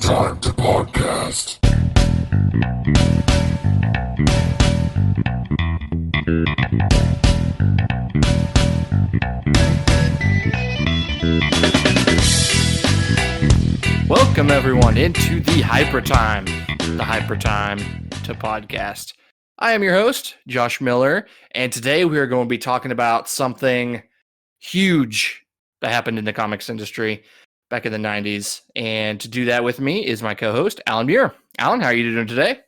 Hypertime to podcast. Welcome everyone into the Hypertime to podcast. I am your host, Josh Miller, and today we are going to be talking about something huge that happened in the comics industry back in the 90s. And to do that with me is my co-host, Allan Muir. Allan, how are you doing today?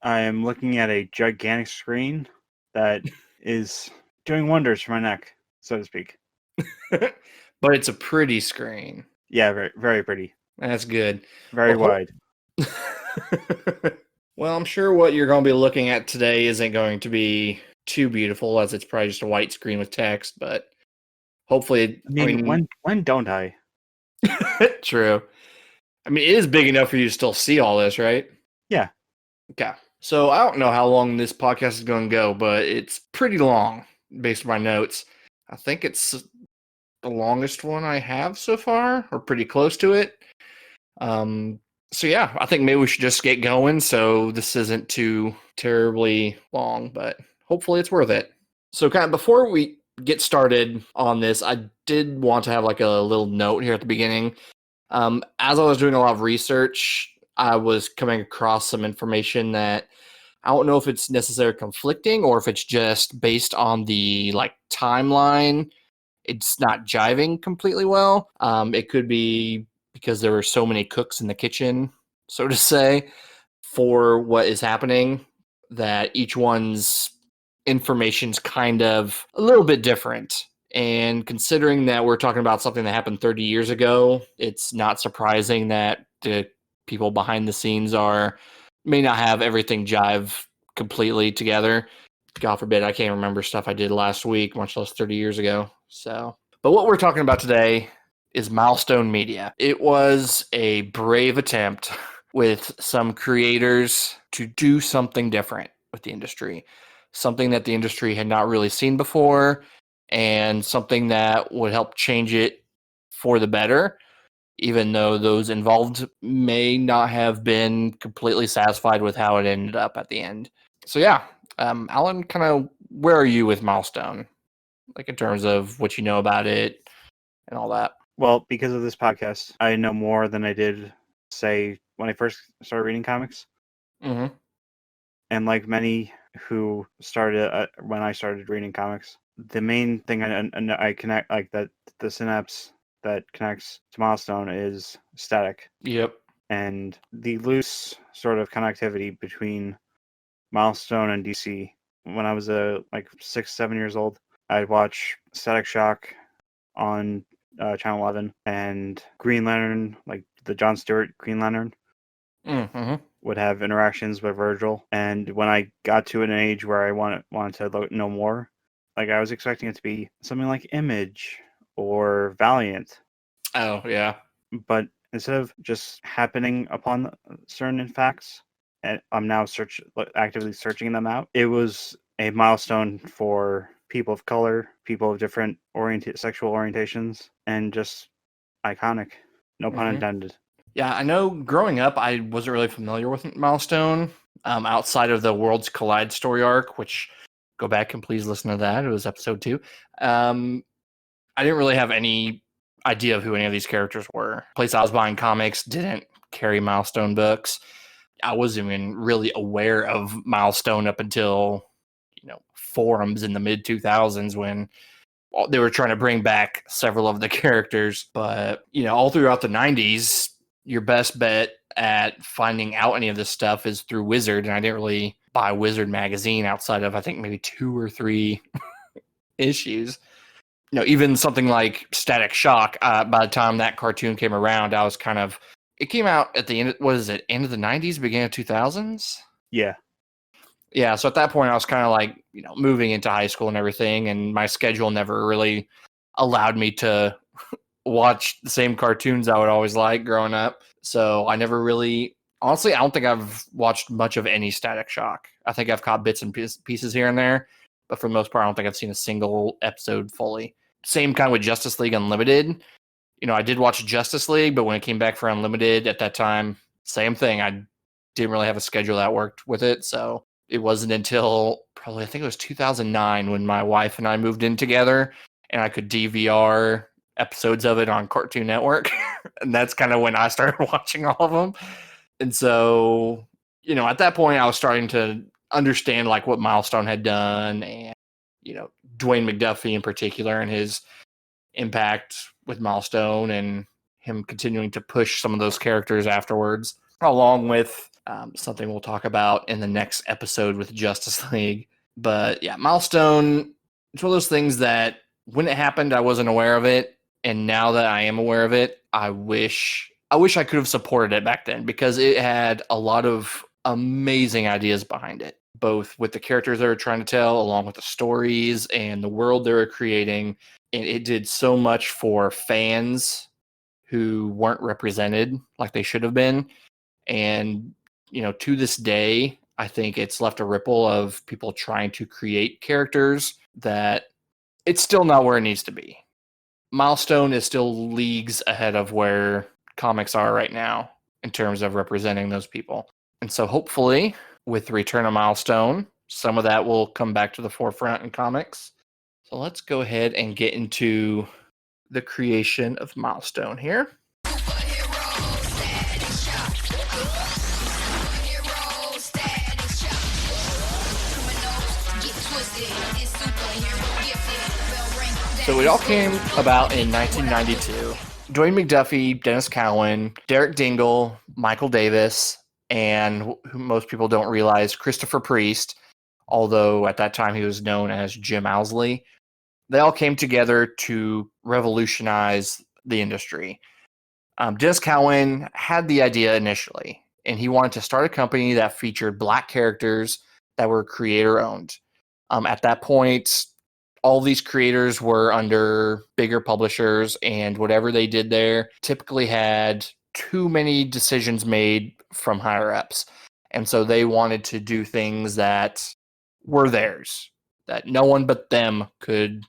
I am looking at a gigantic screen that is doing wonders for my neck, so to speak. But it's a pretty screen. Yeah, very, very pretty. That's good. Very wide. Well, I'm sure what you're going to be looking at today isn't going to be too beautiful, as it's probably just a white screen with text, but hopefully... When don't I? True. I mean, it is big enough for you to still see all this, right? Yeah. Okay. So I don't know how long this podcast is going to go, but it's pretty long based on my notes. I think it's the longest one I have so far, or pretty close to it. So yeah, I think maybe we should just get going so this isn't too terribly long, but hopefully it's worth it. So kind of before we get started on this, I did want to have like a little note here at the beginning. As I was doing a lot of research, I was coming across some information that I don't know if it's necessarily conflicting or if it's just based on the like timeline. It's not jiving completely well. It could be because there were so many cooks in the kitchen, so to say, for what is happening, that each one's information's kind of a little bit different. And considering that we're talking about something that happened 30 years ago, it's not surprising that the people behind the scenes may not have everything jive completely together. God forbid, I can't remember stuff I did last week, much less 30 years ago. So, but what we're talking about today is Milestone Media. It was a brave attempt with some creators to do something different with the industry, something that the industry had not really seen before, and something that would help change it for the better, even though those involved may not have been completely satisfied with how it ended up at the end. So yeah, Allan, kind of where are you with Milestone? Like in terms of what you know about it and all that? Well, because of this podcast, I know more than I did, say, when I first started reading comics. Mm-hmm. And like many who started when I started reading comics, the main thing I connect, like that, the synapse that connects to Milestone is static. Yep. And the loose sort of connectivity between Milestone and DC. When I was like 6, 7 years old, I'd watch Static Shock on Channel 11, and Green Lantern, like the John Stewart Green Lantern, would have interactions with Virgil. And when I got to an age where I wanted to know more, like I was expecting it to be something like Image or Valiant. Oh, yeah. But instead of just happening upon certain facts, and I'm now actively searching them out, it was a milestone for people of color, people of different sexual orientations, and just iconic. No pun intended. Yeah, I know growing up, I wasn't really familiar with Milestone outside of the Worlds Collide story arc, which go back and please listen to that. It was episode 2. I didn't really have any idea of who any of these characters were. The place I was buying comics didn't carry Milestone books. I wasn't even really aware of Milestone up until, forums in the mid 2000s when they were trying to bring back several of the characters. But, all throughout the 90s, your best bet at finding out any of this stuff is through Wizard. And I didn't really buy Wizard magazine outside of, I think, maybe 2 or 3 issues. Even something like Static Shock, by the time that cartoon came around, I was it came out at the end, end of the 90s, beginning of 2000s? Yeah. Yeah, so at that point, I was kind of like, moving into high school and everything, and my schedule never really allowed me to watch the same cartoons I would always like growing up. So I never really, honestly, I don't think I've watched much of any Static Shock. I think I've caught bits and pieces here and there, but for the most part, I don't think I've seen a single episode fully. Same kind with Justice League Unlimited. I did watch Justice League, but when it came back for Unlimited at that time, same thing. I didn't really have a schedule that worked with it. So it wasn't until probably, I think it was 2009 when my wife and I moved in together and I could DVR episodes of it on Cartoon Network. And that's kind of when I started watching all of them. And so, at that point I was starting to understand like what Milestone had done and, Dwayne McDuffie in particular and his impact with Milestone and him continuing to push some of those characters afterwards, along with something we'll talk about in the next episode with Justice League. But yeah, Milestone, it's one of those things that when it happened, I wasn't aware of it. And now that I am aware of it, I wish I could have supported it back then because it had a lot of amazing ideas behind it, both with the characters they were trying to tell, along with the stories and the world they were creating. And it did so much for fans who weren't represented like they should have been. And, to this day, I think it's left a ripple of people trying to create characters that it's still not where it needs to be. Milestone is still leagues ahead of where comics are right now in terms of representing those people. And so hopefully with the return of Milestone, some of that will come back to the forefront in comics. So let's go ahead and get into the creation of Milestone here. So it all came about in 1992. Dwayne McDuffie, Dennis Cowan, Derek Dingle, Michael Davis, and who most people don't realize, Christopher Priest, although at that time he was known as Jim Owsley. They all came together to revolutionize the industry. Dennis Cowan had the idea initially, and he wanted to start a company that featured Black characters that were creator-owned. At that point, all these creators were under bigger publishers, and whatever they did there typically had too many decisions made from higher-ups. And so they wanted to do things that were theirs, that no one but them could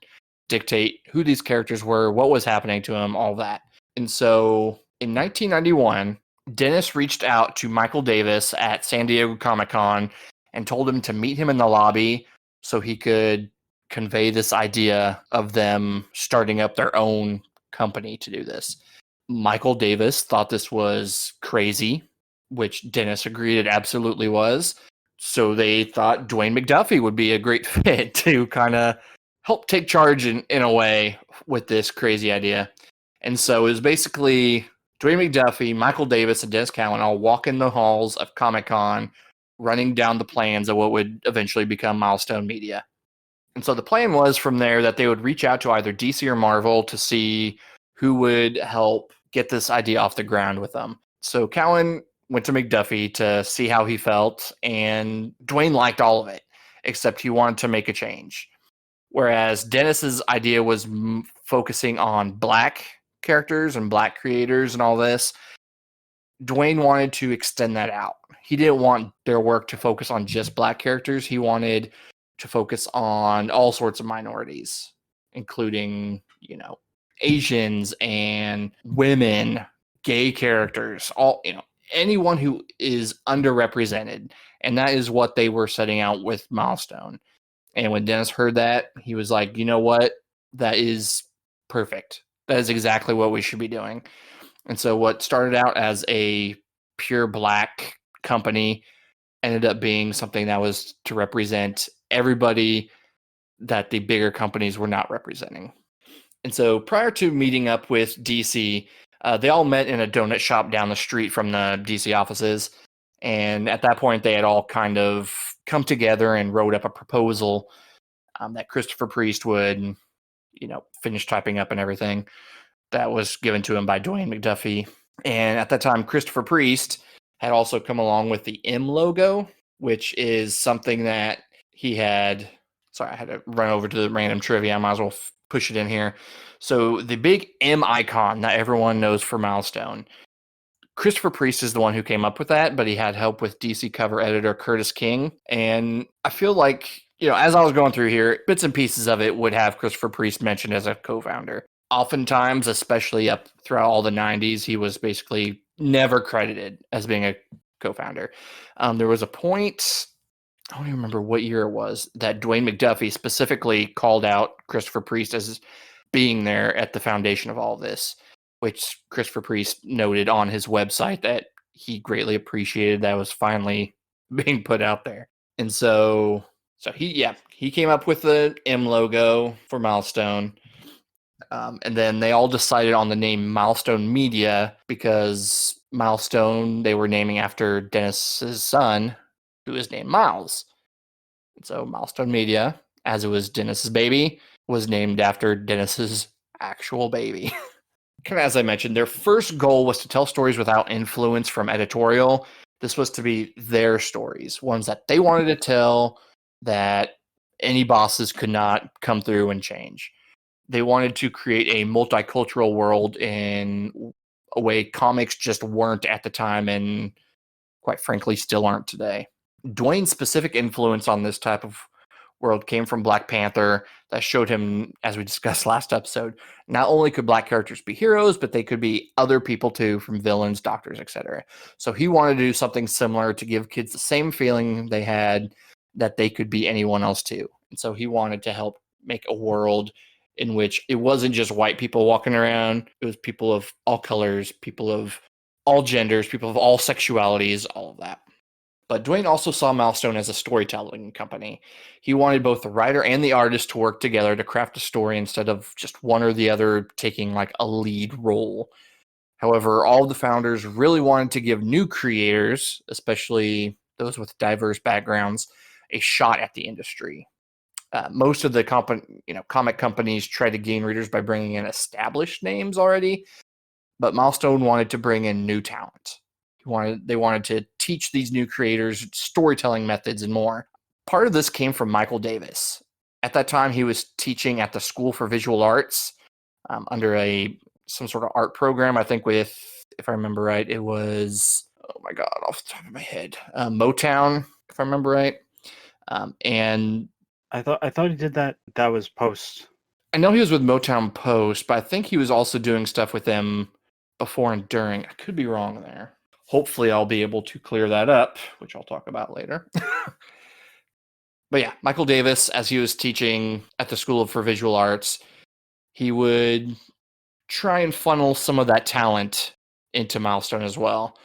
dictate who these characters were, what was happening to them, all that. And so in 1991, Dennis reached out to Michael Davis at San Diego Comic-Con and told him to meet him in the lobby so he could convey this idea of them starting up their own company to do this. Michael Davis thought this was crazy, which Dennis agreed it absolutely was. So they thought Dwayne McDuffie would be a great fit to kind of help take charge in a way with this crazy idea. And so it was basically Dwayne McDuffie, Michael Davis, and Dennis Cowan all walking the halls of Comic-Con, running down the plans of what would eventually become Milestone Media. And so the plan was from there that they would reach out to either DC or Marvel to see who would help get this idea off the ground with them. So Cowan went to McDuffie to see how he felt, and Dwayne liked all of it, except he wanted to make a change. Whereas Dennis's idea was focusing on Black characters and Black creators and all this, Dwayne wanted to extend that out. He didn't want their work to focus on just Black characters. He wanted to focus on all sorts of minorities, including, Asians and women, gay characters, all, anyone who is underrepresented. And that is what they were setting out with Milestone. And when Dennis heard that, he was like, you know what? That is perfect. That is exactly what we should be doing. And so what started out as a pure Black company ended up being something that was to represent everybody that the bigger companies were not representing. And so prior to meeting up with DC, they all met in a donut shop down the street from the DC offices. And at that point, they had all kind of come together and wrote up a proposal that Christopher Priest would, finish typing up and everything. That was given to him by Dwayne McDuffie. And at that time, Christopher Priest had also come along with the M logo, which is something that he had. Sorry, I had to run over to the random trivia. I might as well push it in here. So the big M icon that everyone knows for Milestone, Christopher Priest is the one who came up with that, but he had help with DC cover editor Curtis King. And I feel like, as I was going through here, bits and pieces of it would have Christopher Priest mentioned as a co-founder. Oftentimes, especially up throughout all the 90s, he was basically, never credited as being a co-founder. There was a point, I don't even remember what year it was, that Dwayne McDuffie specifically called out Christopher Priest as being there at the foundation of all this, which Christopher Priest noted on his website that he greatly appreciated that was finally being put out there. And so he came up with the M logo for Milestone. And then they all decided on the name Milestone Media because Milestone they were naming after Dennis's son, who is named Miles. And so Milestone Media, as it was Dennis's baby, was named after Dennis's actual baby. Kind of as I mentioned, their first goal was to tell stories without influence from editorial. This was to be their stories, ones that they wanted to tell that any bosses could not come through and change. They wanted to create a multicultural world in a way comics just weren't at the time and quite frankly still aren't today. Dwayne's specific influence on this type of world came from Black Panther that showed him, as we discussed last episode, not only could black characters be heroes, but they could be other people too, from villains, doctors, etc. So he wanted to do something similar to give kids the same feeling they had that they could be anyone else too. And so he wanted to help make a world in which it wasn't just white people walking around, it was people of all colors, people of all genders, people of all sexualities, all of that. But Dwayne also saw Milestone as a storytelling company. He wanted both the writer and the artist to work together to craft a story instead of just one or the other taking like a lead role. However, all of the founders really wanted to give new creators, especially those with diverse backgrounds, a shot at the industry. Most of the comic companies try to gain readers by bringing in established names already, but Milestone wanted to bring in new talent. They wanted to teach these new creators storytelling methods and more. Part of this came from Michael Davis. At that time, he was teaching at the School for Visual Arts under some sort of art program. I think with, if I remember right, it was, oh my God, off the top of my head, Motown, if I remember right. And I thought he did that. That was post. I know he was with Motown Post, but I think he was also doing stuff with them before and during. I could be wrong there. Hopefully, I'll be able to clear that up, which I'll talk about later. But yeah, Michael Davis, as he was teaching at the School for Visual Arts, he would try and funnel some of that talent into Milestone as well.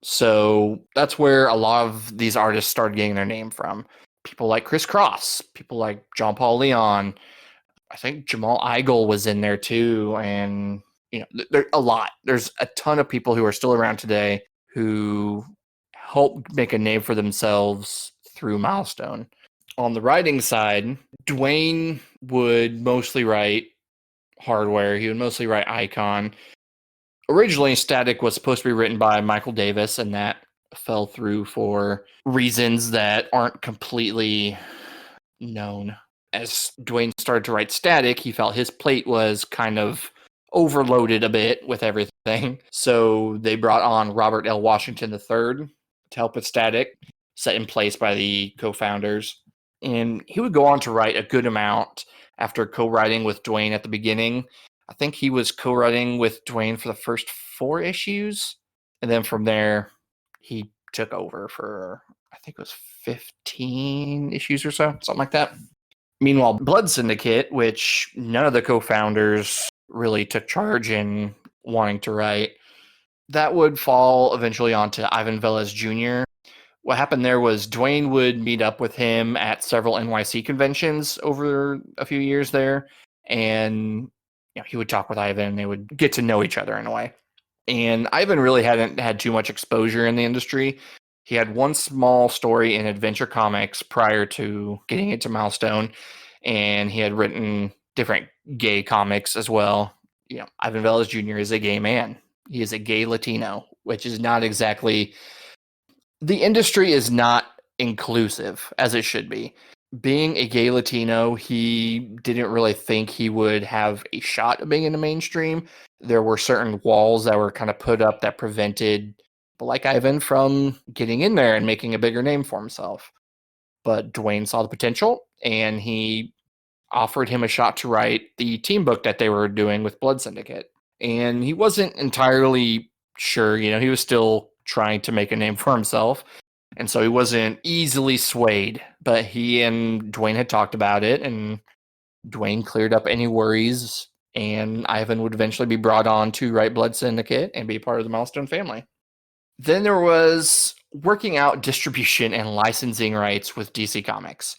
So that's where a lot of these artists started getting their name from. People like Chris Cross, people like John Paul Leon. I think Jamal Igle was in there too. And, there's a lot. There's a ton of people who are still around today who helped make a name for themselves through Milestone. On the writing side, Dwayne would mostly write hardware. He would mostly write Icon. Originally, Static was supposed to be written by Michael Davis, and that fell through for reasons that aren't completely known. As Dwayne started to write Static, he felt his plate was kind of overloaded a bit with everything. So they brought on Robert L. Washington III to help with Static, set in place by the co-founders. And he would go on to write a good amount after co-writing with Dwayne at the beginning. I think he was co-writing with Dwayne for the first 4 issues. And then from there, he took over for, I think it was 15 issues or so, something like that. Meanwhile, Blood Syndicate, which none of the co-founders really took charge in wanting to write, that would fall eventually onto Ivan Velez Jr. What happened there was Dwayne would meet up with him at several NYC conventions over a few years there, and he would talk with Ivan, and they would get to know each other in a way. And Ivan really hadn't had too much exposure in the industry. He had one small story in Adventure Comics prior to getting into Milestone, and he had written different gay comics as well. Ivan Velez Jr. is a gay man. He is a gay Latino, which is not exactly... The industry is not inclusive as it should be. Being a gay Latino, he didn't really think he would have a shot of being in the mainstream. There were certain walls that were kind of put up that prevented people like Ivan from getting in there and making a bigger name for himself. But Dwayne saw the potential, and he offered him a shot to write the team book that they were doing with Blood Syndicate. And he wasn't entirely sure, he was still trying to make a name for himself. And so he wasn't easily swayed. But he and Dwayne had talked about it, and Dwayne cleared up any worries, and Ivan would eventually be brought on to write Blood Syndicate and be part of the Milestone family. Then there was working out distribution and licensing rights with DC Comics.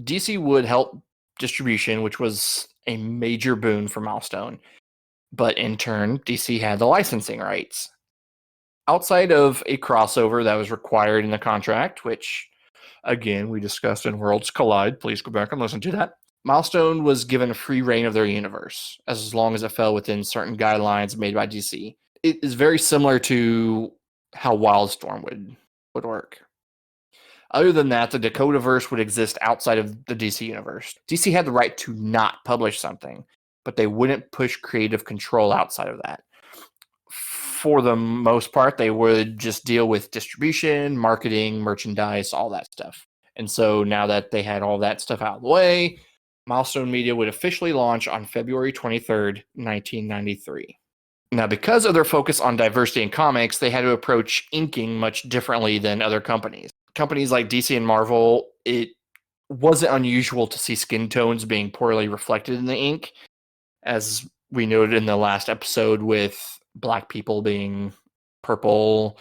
DC would help distribution, which was a major boon for Milestone. But in turn, DC had the licensing rights. Outside of a crossover that was required in the contract, which, again, we discussed in Worlds Collide. Please go back and listen to that. Milestone was given a free reign of their universe, as long as it fell within certain guidelines made by DC. It is very similar to how Wildstorm would work. Other than that, the Dakotaverse would exist outside of the DC universe. DC had the right to not publish something, but they wouldn't push creative control outside of that. For the most part, they would just deal with distribution, marketing, merchandise, all that stuff. And so now that they had all that stuff out of the way, Milestone Media would officially launch on February 23rd, 1993. Now, because of their focus on diversity in comics, they had to approach inking much differently than other companies. Companies like DC and Marvel, it wasn't unusual to see skin tones being poorly reflected in the ink, as we noted in the last episode with Black people being purple.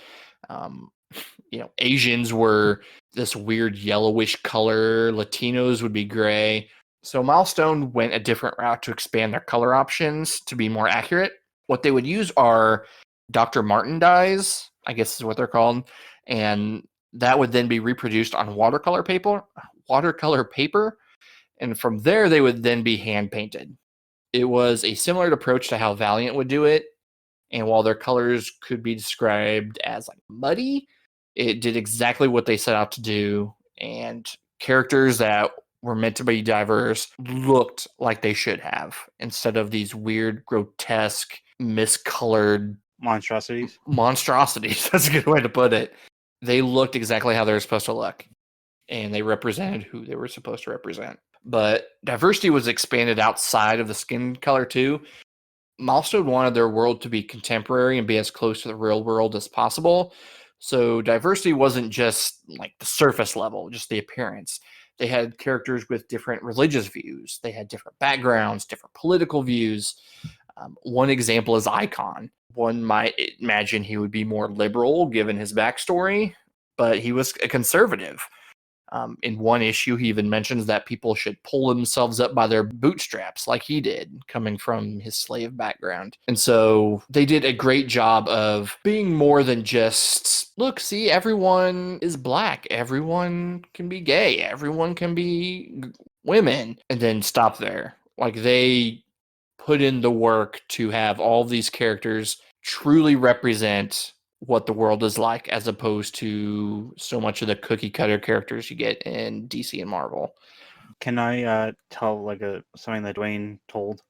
Asians were this weird yellowish color. Latinos would be gray. So Milestone went a different route to expand their color options to be more accurate. What they would use are Dr. Martin dyes, I guess is what they're called, and that would then be reproduced on watercolor paper, and from there they would then be hand painted. It was a similar approach to how Valiant would do it, and while their colors could be described as like muddy, it did exactly what they set out to do, and characters that were meant to be diverse looked like they should have, instead of these weird, grotesque, miscolored monstrosities. That's a good way to put it. They looked exactly how they were supposed to look, and they represented who they were supposed to represent. But diversity was expanded outside of the skin color too. Milestone wanted their world to be contemporary and be as close to the real world as possible. So diversity wasn't just like the surface level, just the appearance. They had characters with different religious views. They had different backgrounds, different political views. One example is Icon. One might imagine he would be more liberal given his backstory, but he was a conservative. In one issue, he even mentions that people should pull themselves up by their bootstraps like he did, coming from his slave background. And so they did a great job of being more than just, look, see, everyone is black, everyone can be gay, everyone can be women, and then stop there. Like, they put in the work to have all these characters truly represent what the world is like, as opposed to so much of the cookie cutter characters you get in DC and Marvel. Can I tell something that Dwayne told?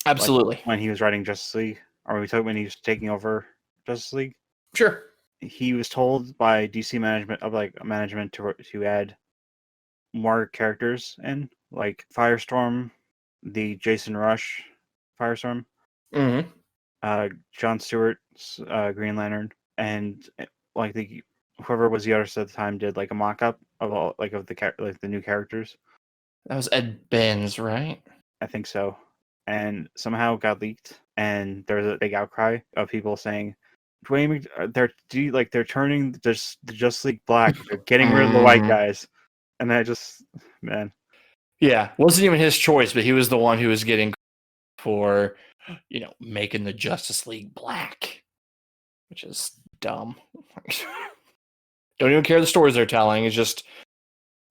Absolutely. When he was writing Justice League, or when he was taking over Justice League? Sure. He was told by DC management to add more characters in, like Firestorm, the Jason Rush Firestorm, John Stewart's Green Lantern, and whoever was the artist at the time did like a mock-up of all of the new characters. That was Ed Benz, right? I think so. And somehow it got leaked, and there was a big outcry of people saying, Dwayne, they're turning the Justice League black. They're getting rid of the white guys. And I just, man. Yeah, wasn't even his choice, but he was the one who was getting for, making the Justice League black, which is dumb. Don't even care the stories they're telling. It's just,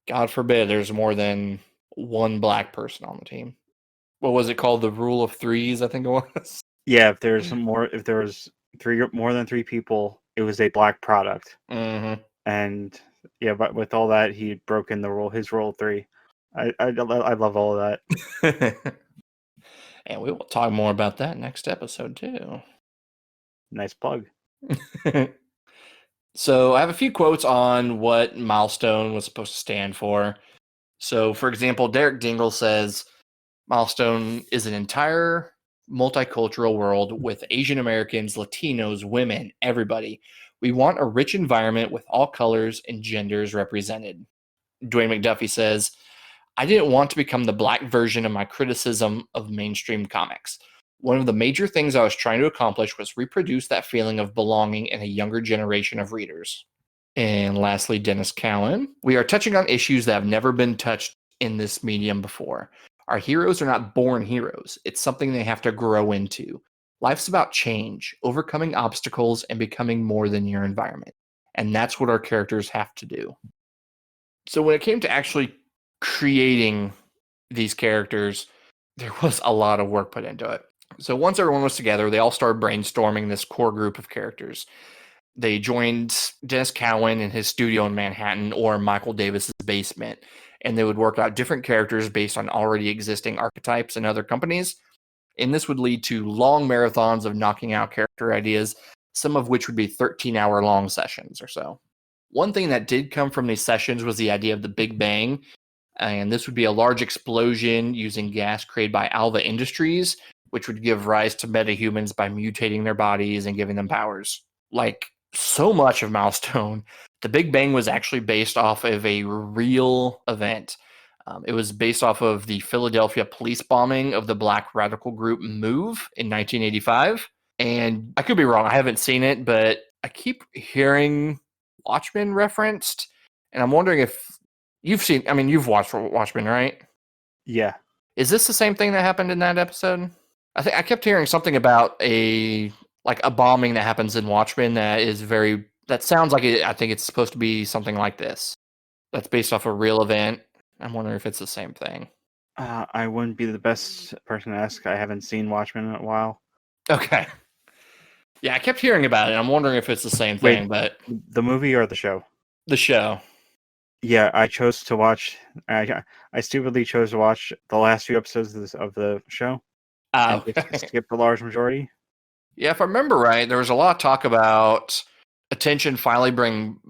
God forbid, there's more than one black person on the team. What was it called? The rule of threes, I think it was. Yeah, if there was more than three people, it was a black product. Mm-hmm. And yeah, but with all that, he had broken his rule of three. I love all of that. And we will talk more about that next episode too. Nice plug. So I have a few quotes on what Milestone was supposed to stand for. So, for example, Derek Dingle says, Milestone is an entire multicultural world with Asian Americans, Latinos, women, everybody. We want a rich environment with all colors and genders represented. Dwayne McDuffie says, I didn't want to become the black version of my criticism of mainstream comics. One of the major things I was trying to accomplish was reproduce that feeling of belonging in a younger generation of readers. And lastly, Dennis Cowan. We are touching on issues that have never been touched in this medium before. Our heroes are not born heroes. It's something they have to grow into. Life's about change, overcoming obstacles, and becoming more than your environment. And that's what our characters have to do. So when it came to actually creating these characters, there was a lot of work put into it. So once everyone was together, they all started brainstorming this core group of characters. They joined Dennis Cowan in his studio in Manhattan or Michael Davis's basement, and they would work out different characters based on already existing archetypes in other companies. And this would lead to long marathons of knocking out character ideas, some of which would be 13-hour-long sessions or so. One thing that did come from these sessions was the idea of the Big Bang, and this would be a large explosion using gas created by Alva Industries, which would give rise to metahumans by mutating their bodies and giving them powers. Like so much of Milestone, the Big Bang was actually based off of a real event. It was based off of the Philadelphia police bombing of the black radical group MOVE in 1985. And I could be wrong. I haven't seen it, but I keep hearing Watchmen referenced. And I'm wondering if you've seen, I mean, you've watched Watchmen, right? Yeah. Is this the same thing that happened in that episode? I think I kept hearing something about a bombing that happens in Watchmen that sounds like it. I think it's supposed to be something like this. That's based off a real event. I'm wondering if it's the same thing. I wouldn't be the best person to ask. I haven't seen Watchmen in a while. Okay. Yeah, I kept hearing about it. I'm wondering if it's the same thing, but The movie or the show? the show. Yeah, I chose to watch. I stupidly chose to watch the last few episodes of the show and just skip the large majority. Yeah, if I remember right, there was a lot of talk about attention finally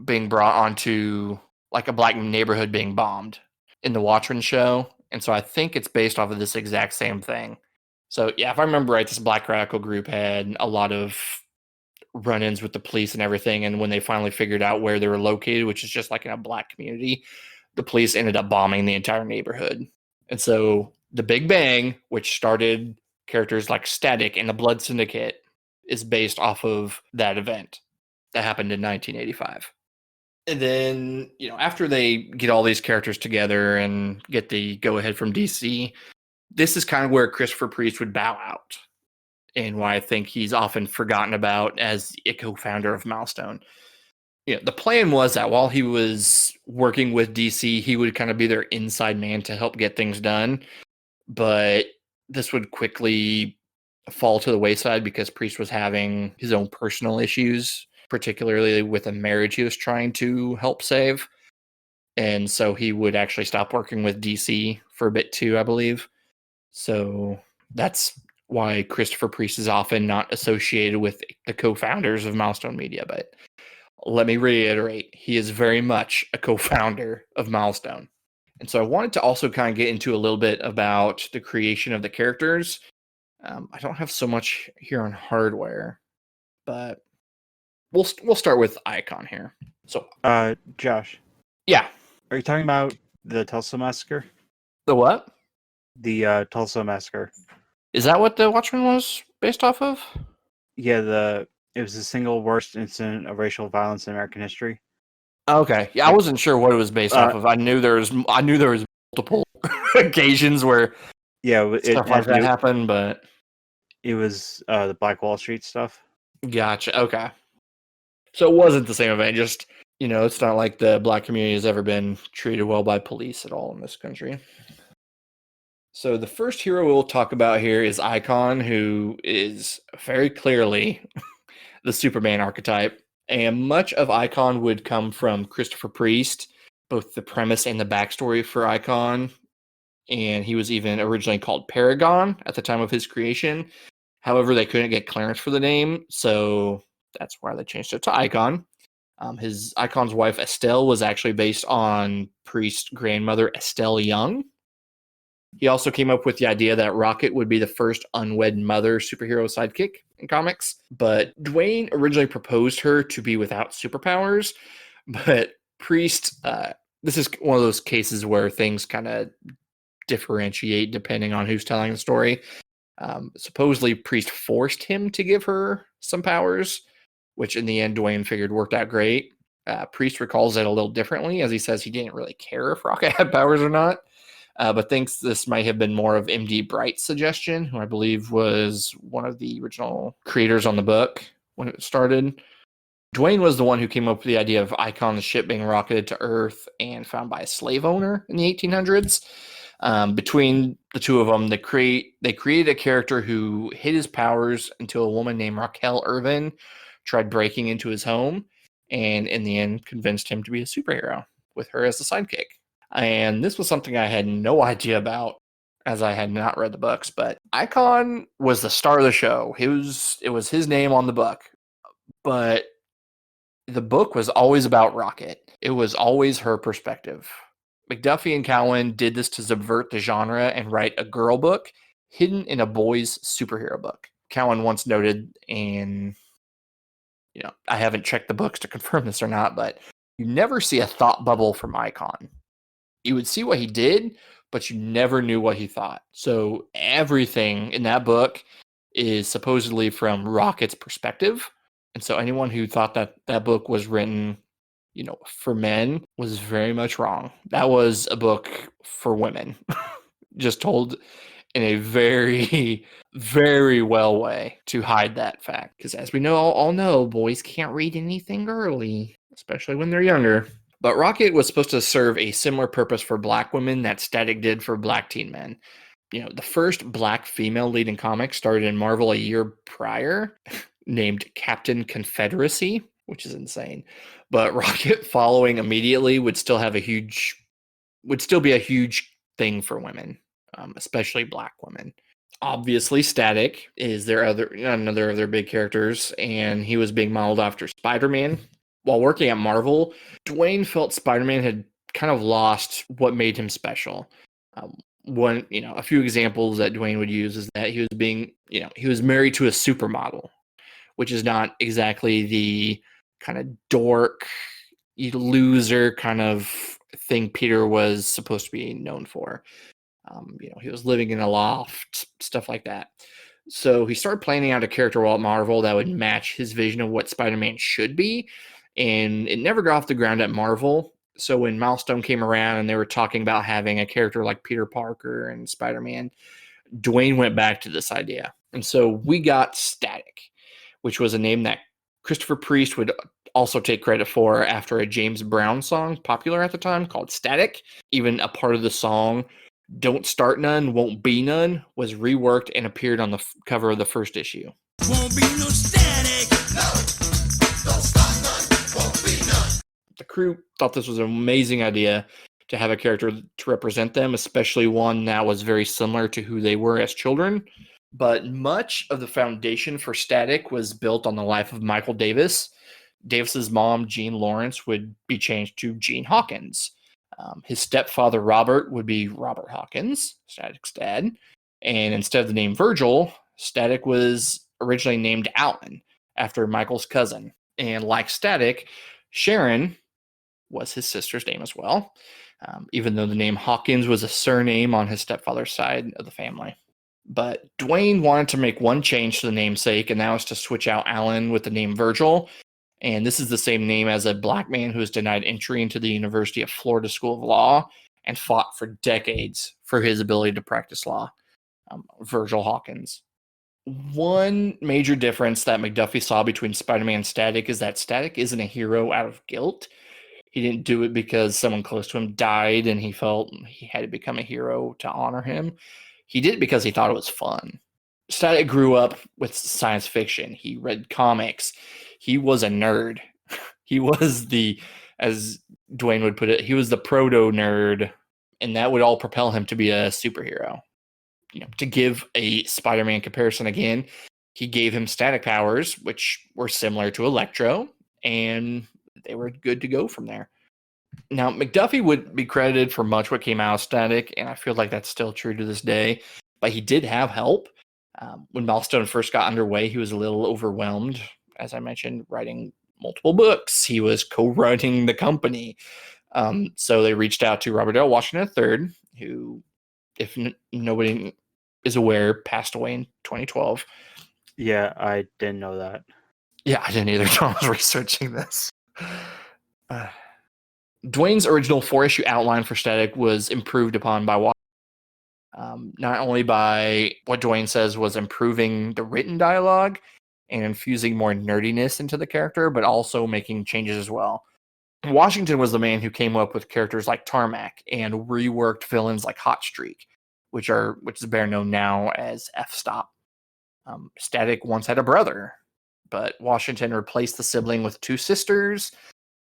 being brought onto like a black neighborhood being bombed in the Watchmen show, and so I think it's based off of this exact same thing. So yeah, if I remember right, this black radical group had a lot of run-ins with the police and everything, and when they finally figured out where they were located, which is just like in a black community, the police ended up bombing the entire neighborhood. And so the Big Bang, which started characters like Static and the Blood Syndicate, is based off of that event that happened in 1985. And then, after they get all these characters together and get the go-ahead from DC, this is kind of where Christopher Priest would bow out, and why I think he's often forgotten about as a co-founder of Milestone. The plan was that while he was working with DC, he would kind of be their inside man to help get things done. But this would quickly fall to the wayside because Priest was having his own personal issues, particularly with a marriage he was trying to help save. And so he would actually stop working with DC for a bit too, I believe. So that's why Christopher Priest is often not associated with the co-founders of Milestone Media. But let me reiterate, he is very much a co-founder of Milestone. And so I wanted to also kind of get into a little bit about the creation of the characters. I don't have so much here on hardware, but we'll start with Icon here. So, Josh, yeah. are you talking about the Tulsa Massacre? The what? The Tulsa Massacre. Is that what the Watchmen was based off of? Yeah, it was the single worst incident of racial violence in American history. Okay, yeah, I wasn't sure what it was based off of. I knew there was multiple occasions where stuff like that happened, but it was the Black Wall Street stuff. Gotcha. Okay, so it wasn't the same event. Just it's not like the black community has ever been treated well by police at all in this country. So the first hero we'll talk about here is Icon, who is very clearly the Superman archetype. And much of Icon would come from Christopher Priest, both the premise and the backstory for Icon. And he was even originally called Paragon at the time of his creation. However, they couldn't get clearance for the name, so that's why they changed it to Icon. His Icon's wife, Estelle, was actually based on Priest's grandmother, Estelle Young. He also came up with the idea that Rocket would be the first unwed mother superhero sidekick in comics. But Dwayne originally proposed her to be without superpowers, but Priest, this is one of those cases where things kind of differentiate depending on who's telling the story. Supposedly, Priest forced him to give her some powers, which in the end, Dwayne figured worked out great. Priest recalls it a little differently, as he says he didn't really care if Rocket had powers or not, but thinks this might have been more of MD Bright's suggestion, who I believe was one of the original creators on the book when it started. Dwayne was the one who came up with the idea of Icon's ship being rocketed to Earth and found by a slave owner in the 1800s. Between the two of them, they created a character who hid his powers until a woman named Raquel Irvin tried breaking into his home, and in the end convinced him to be a superhero with her as the sidekick. And this was something I had no idea about, as I had not read the books, but Icon was the star of the show. It was his name on the book, but the book was always about Rocket. It was always her perspective. McDuffie and Cowan did this to subvert the genre and write a girl book hidden in a boy's superhero book. Cowan once noted, and I haven't checked the books to confirm this or not, but you never see a thought bubble from Icon. You would see what he did, but you never knew what he thought. So everything in that book is supposedly from Rocket's perspective. And so anyone who thought that that book was written, for men was very much wrong. That was a book for women, just told in a very, very well way to hide that fact. Because as we all know, boys can't read anything girly, especially when they're younger. But Rocket was supposed to serve a similar purpose for black women that Static did for black teen men. The first black female lead in comics started in Marvel a year prior, named Captain Confederacy, which is insane. But Rocket following immediately would still be a huge thing for women, especially black women. Obviously, Static is another of their big characters, and he was being modeled after Spider-Man. While working at Marvel, Dwayne felt Spider-Man had kind of lost what made him special. A few examples that Dwayne would use is that he was married to a supermodel, which is not exactly the kind of dork, loser kind of thing Peter was supposed to be known for. He was living in a loft, stuff like that. So he started planning out a character while at Marvel that would match his vision of what Spider-Man should be, and it never got off the ground at Marvel. So when Milestone came around and they were talking about having a character like Peter Parker and Spider-Man, Dwayne went back to this idea. And so we got Static, which was a name that Christopher Priest would also take credit for after a James Brown song popular at the time called Static. Even a part of the song, Don't Start None, Won't Be None, was reworked and appeared on the cover of the first issue. Won't be no static. No. Don't start none. Won't be none. The crew thought this was an amazing idea to have a character to represent them, especially one that was very similar to who they were as children. But much of the foundation for Static was built on the life of Michael Davis. Davis's mom, Jean Lawrence, would be changed to Jean Hawkins. His stepfather, Robert, would be Robert Hawkins, Static's dad. And instead of the name Virgil, Static was originally named Allan, after Michael's cousin. And like Static, Sharon was his sister's name as well, even though the name Hawkins was a surname on his stepfather's side of the family. But Dwayne wanted to make one change to the namesake, and that was to switch out Allan with the name Virgil. And this is the same name as a black man who was denied entry into the University of Florida School of Law and fought for decades for his ability to practice law, Virgil Hawkins. One major difference that McDuffie saw between Spider-Man and Static is that Static isn't a hero out of guilt. He didn't do it because someone close to him died and he felt he had to become a hero to honor him. He did it because he thought it was fun. Static grew up with science fiction. He read comics. He was a nerd. He was as Dwayne would put it, he was the proto nerd, and that would all propel him to be a superhero. To give a Spider-Man comparison again, he gave him static powers, which were similar to Electro, and they were good to go from there. Now, McDuffie would be credited for much what came out of Static, and I feel like that's still true to this day. But he did have help. When Milestone first got underway, he was a little overwhelmed. As I mentioned, writing multiple books. He was co-running the company. So they reached out to Robert L. Washington III, who, if nobody is aware, passed away in 2012. Yeah, I didn't know that. Yeah, I didn't either. I was researching this. Dwayne's original 4-issue outline for Static was improved upon by Washington. Not only by what Dwayne says was improving the written dialogue and infusing more nerdiness into the character, but also making changes as well. Washington was the man who came up with characters like Tarmac and reworked villains like Hot Streak, which is better known now as F-Stop. Static once had a brother, but Washington replaced the sibling with 2 sisters,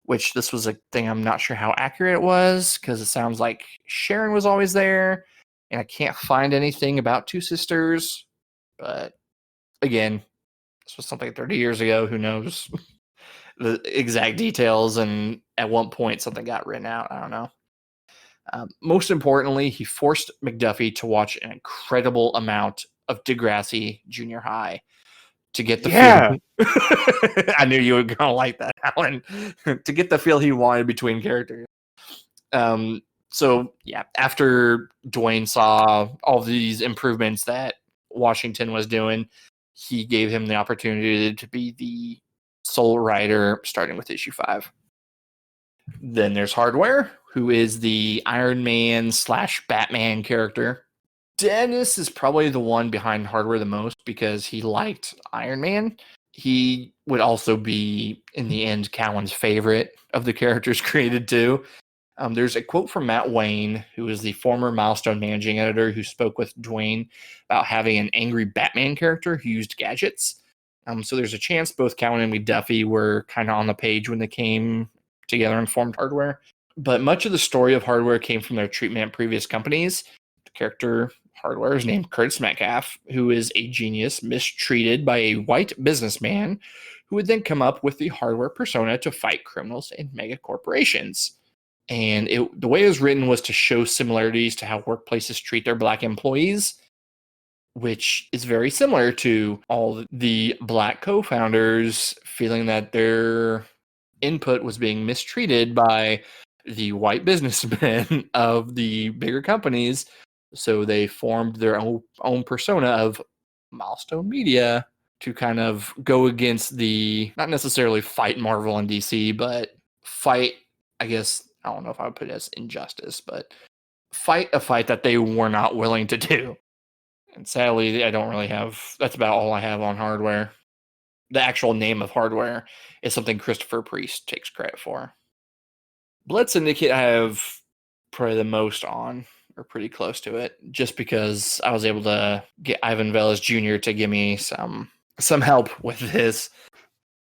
which this was a thing I'm not sure how accurate it was, because it sounds like Sharon was always there, and I can't find anything about 2 sisters. But again, this was something 30 years ago. Who knows the exact details, and at one point something got written out. I don't know. Most importantly, he forced McDuffie to watch an incredible amount of Degrassi Junior High to get the feel. I knew you were gonna like that, Allan. To get the feel he wanted between characters. So yeah, after Dwayne saw all these improvements that Washington was doing, he gave him the opportunity to be the sole writer, starting with issue 5. Then there's Hardware, who is the Iron Man / Batman character. Dennis is probably the one behind Hardware the most because he liked Iron Man. He would also be, in the end, Cowan's favorite of the characters created too. There's a quote from Matt Wayne, who is the former Milestone managing editor, who spoke with Dwayne about having an angry Batman character who used gadgets. So there's a chance both Cowan and McDuffie were kind of on the page when they came together and formed Hardware. But much of the story of Hardware came from their treatment at previous companies. The character Hardware is named Curtis Metcalf, who is a genius mistreated by a white businessman who would then come up with the Hardware persona to fight criminals and mega corporations. And the way it was written was to show similarities to how workplaces treat their black employees, which is very similar to all the black co-founders feeling that their input was being mistreated by the white businessmen of the bigger companies. So they formed their own persona of Milestone Media to kind of go against not necessarily fight Marvel and DC, but fight, I guess, I don't know if I would put it as injustice, but fight a fight that they were not willing to do. And sadly, I don't really that's about all I have on Hardware. The actual name of Hardware is something Christopher Priest takes credit for. Blood Syndicate I have probably the most on, or pretty close to it, just because I was able to get Ivan Velez Jr. to give me some help with this.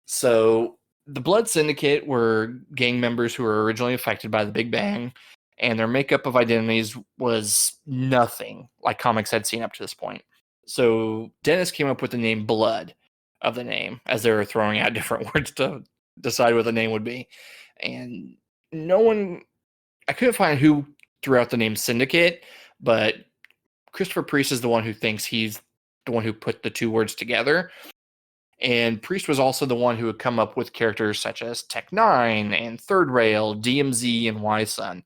So the Blood Syndicate were gang members who were originally affected by the Big Bang, and their makeup of identities was nothing like comics had seen up to this point. So Dennis came up with the name Blood of the name as they were throwing out different words to decide what the name would be. And I couldn't find who threw out the name Syndicate, but Christopher Priest is the one who thinks he's the one who put the 2 words together. And Priest was also the one who would come up with characters such as Tech-9 and Third Rail, DMZ, and Y-Sun.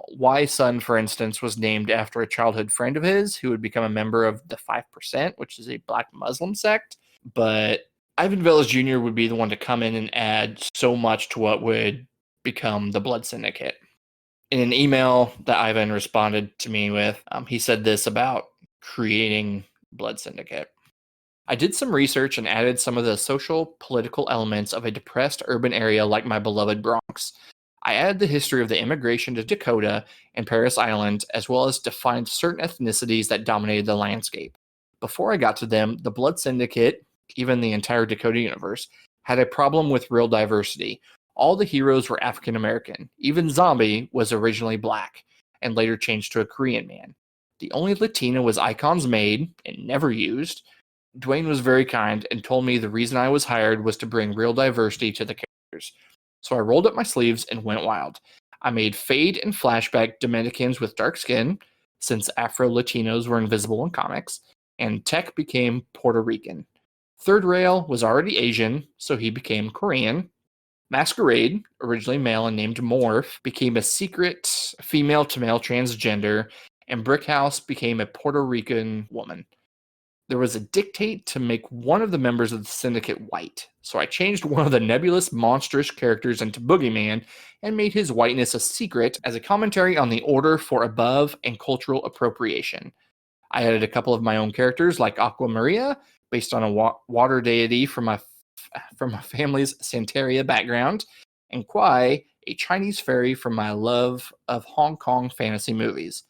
Y-Sun, for instance, was named after a childhood friend of his who would become a member of the 5%, which is a black Muslim sect. But Ivan Velez Jr. would be the one to come in and add so much to what would become the Blood Syndicate. In an email that Ivan responded to me with, he said this about creating Blood Syndicate. I did some research and added some of the social, political elements of a depressed urban area like my beloved Bronx. I added the history of the immigration to Dakota and Paris Island, as well as defined certain ethnicities that dominated the landscape. Before I got to them, the Blood Syndicate, even the entire Dakota universe, had a problem with real diversity. All the heroes were African American. Even Zombie was originally black, and later changed to a Korean man. The only Latina was Icon's maid, and never used. Dwayne was very kind and told me the reason I was hired was to bring real diversity to the characters. So I rolled up my sleeves and went wild. I made Fade and Flashback Dominicans with dark skin, since Afro-Latinos were invisible in comics, and Tech became Puerto Rican. Third Rail was already Asian, so he became Korean. Masquerade, originally male and named Morph, became a secret female-to-male transgender, and Brickhouse became a Puerto Rican woman. There was a dictate to make one of the members of the syndicate white, so I changed one of the nebulous, monstrous characters into Boogeyman and made his whiteness a secret as a commentary on the order for above and cultural appropriation. I added a couple of my own characters, like Aqua Maria, based on a water deity from my family's Santeria background, and Kwai, a Chinese fairy from my love of Hong Kong fantasy movies.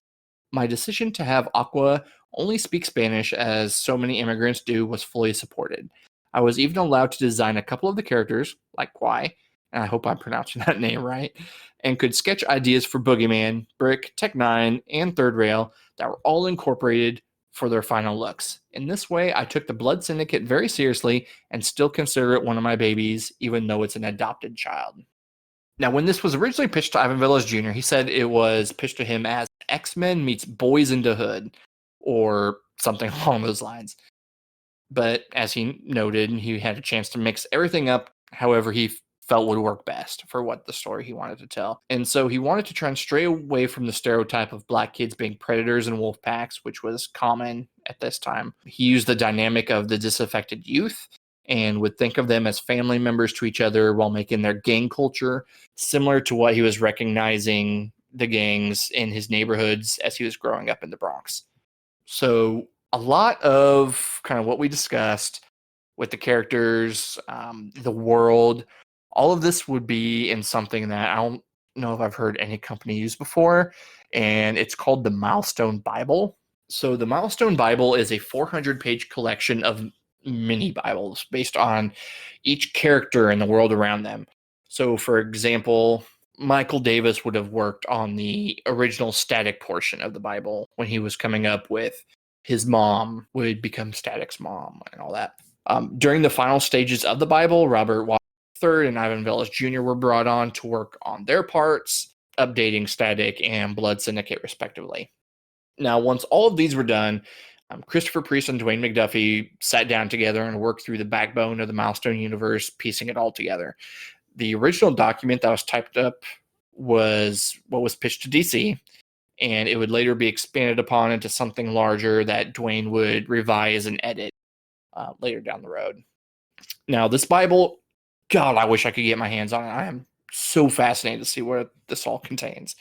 My decision to have Aqua only speak Spanish, as so many immigrants do, was fully supported. I was even allowed to design a couple of the characters, like Kwai, and I hope I'm pronouncing that name right, and could sketch ideas for Boogeyman, Brick, Tech 9, and Third Rail that were all incorporated for their final looks. In this way, I took the Blood Syndicate very seriously and still consider it one of my babies, even though it's an adopted child. Now, when this was originally pitched to Ivan Villas Jr., he said it was pitched to him as X-Men meets Boys in the Hood, or something along those lines. But as he noted, he had a chance to mix everything up however he felt would work best for what the story he wanted to tell. And so he wanted to try and stray away from the stereotype of black kids being predators and wolf packs, which was common at this time. He used the dynamic of the disaffected youth and would think of them as family members to each other while making their gang culture similar to what he was recognizing the gangs in his neighborhoods as he was growing up in the Bronx. So a lot of kind of what we discussed with the characters, the world, all of this would be in something that I don't know if I've heard any company use before, and it's called the Milestone Bible. So the Milestone Bible is a 400-page collection of mini Bibles based on each character and the world around them. So, for example, Michael Davis would have worked on the original static portion of the Bible when he was coming up with his mom would become Static's mom and all that. During the final stages of the Bible, Robert Watt III and Ivan Villas Jr. were brought on to work on their parts, updating Static and Blood Syndicate respectively. Now, once all of these were done, Christopher Priest and Dwayne McDuffie sat down together and worked through the backbone of the Milestone universe, piecing it all together. The original document that was typed up was what was pitched to DC, and it would later be expanded upon into something larger that Dwayne would revise and edit later down the road. Now, this Bible, God, I wish I could get my hands on it. I am so fascinated to see what this all contains.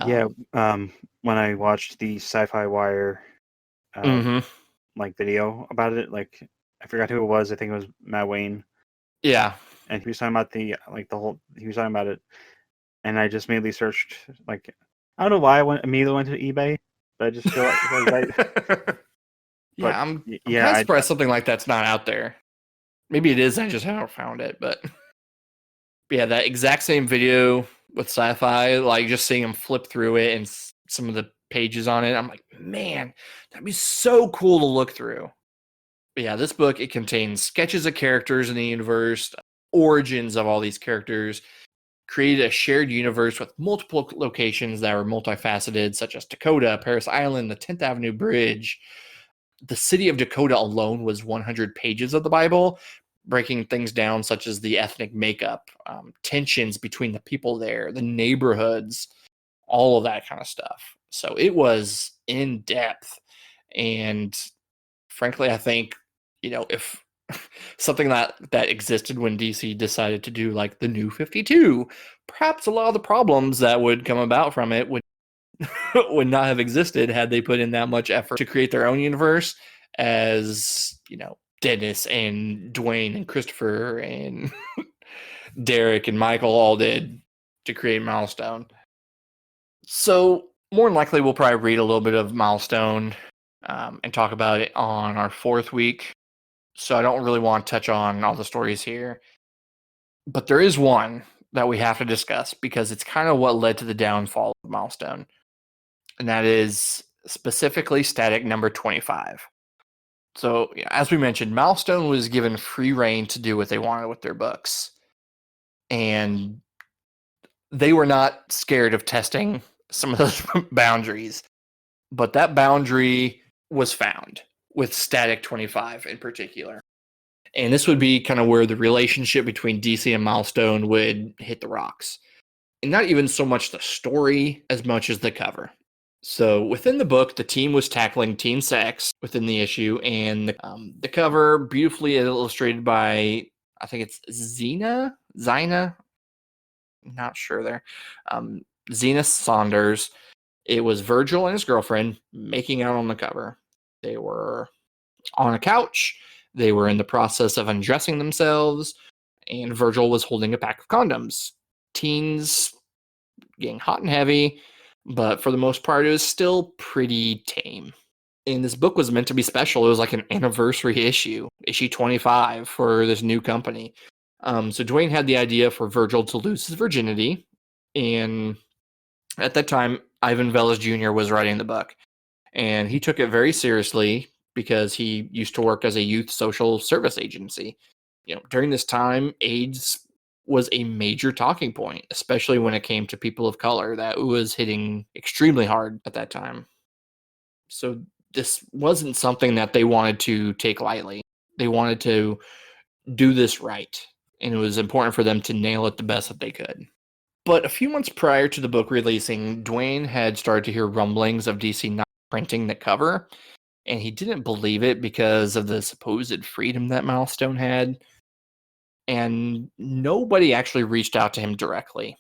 When I watched the Sci-Fi Wire like video about it, like I forgot who it was. I think it was Matt Wayne. Yeah, and he was talking about he was talking about it, and I just immediately searched. Like, I don't know why I immediately went to eBay, but I just feel like yeah, I'm kind of surprised something like that's not out there. Maybe it is. I just haven't found it, but yeah, that exact same video with Sci-Fi, like just seeing him flip through it and some of the pages on it, I'm like, man, that'd be so cool to look through. But yeah, this book, it contains sketches of characters in the universe, origins of all these characters, created a shared universe with multiple locations that were multifaceted, such as Dakota, Paris Island, the 10th Avenue Bridge. The city of Dakota alone was 100 pages of the Bible, breaking things down such as the ethnic makeup, tensions between the people there, the neighborhoods, all of that kind of stuff. So it was in depth. And frankly, I think, if something that existed when DC decided to do like the New 52, perhaps a lot of the problems that would come about from it would would not have existed had they put in that much effort to create their own universe, as Dennis and Dwayne and Christopher and Derek and Michael all did to create Milestone. So more than likely we'll probably read a little bit of Milestone and talk about it on our 4th week. So I don't really want to touch on all the stories here. But there is one that we have to discuss because it's kind of what led to the downfall of Milestone. And that is specifically Static number 25. So, as we mentioned, Milestone was given free reign to do what they wanted with their books. And they were not scared of testing some of those boundaries. But that boundary was found with Static 25 in particular. And this would be kind of where the relationship between DC and Milestone would hit the rocks. And not even so much the story as much as the cover. So within the book, the team was tackling teen sex within the issue, and the cover, beautifully illustrated by, I think it's Zina, not sure there, Zena Saunders. It was Virgil and his girlfriend making out on the cover. They were on a couch. They were in the process of undressing themselves, and Virgil was holding a pack of condoms. Teens getting hot and heavy, but for the most part, it was still pretty tame. And this book was meant to be special. It was like an anniversary issue 25 for this new company. So Dwayne had the idea for Virgil to lose his virginity, and at that time, Ivan Velas Jr. was writing the book, and he took it very seriously because he used to work as a youth social service agency. During this time, AIDS was a major talking point, especially when it came to people of color. That was hitting extremely hard at that time. So this wasn't something that they wanted to take lightly. They wanted to do this right, and it was important for them to nail it the best that they could. But a few months prior to the book releasing, Dwayne had started to hear rumblings of DC not printing the cover, and he didn't believe it because of the supposed freedom that Milestone had. And nobody actually reached out to him directly.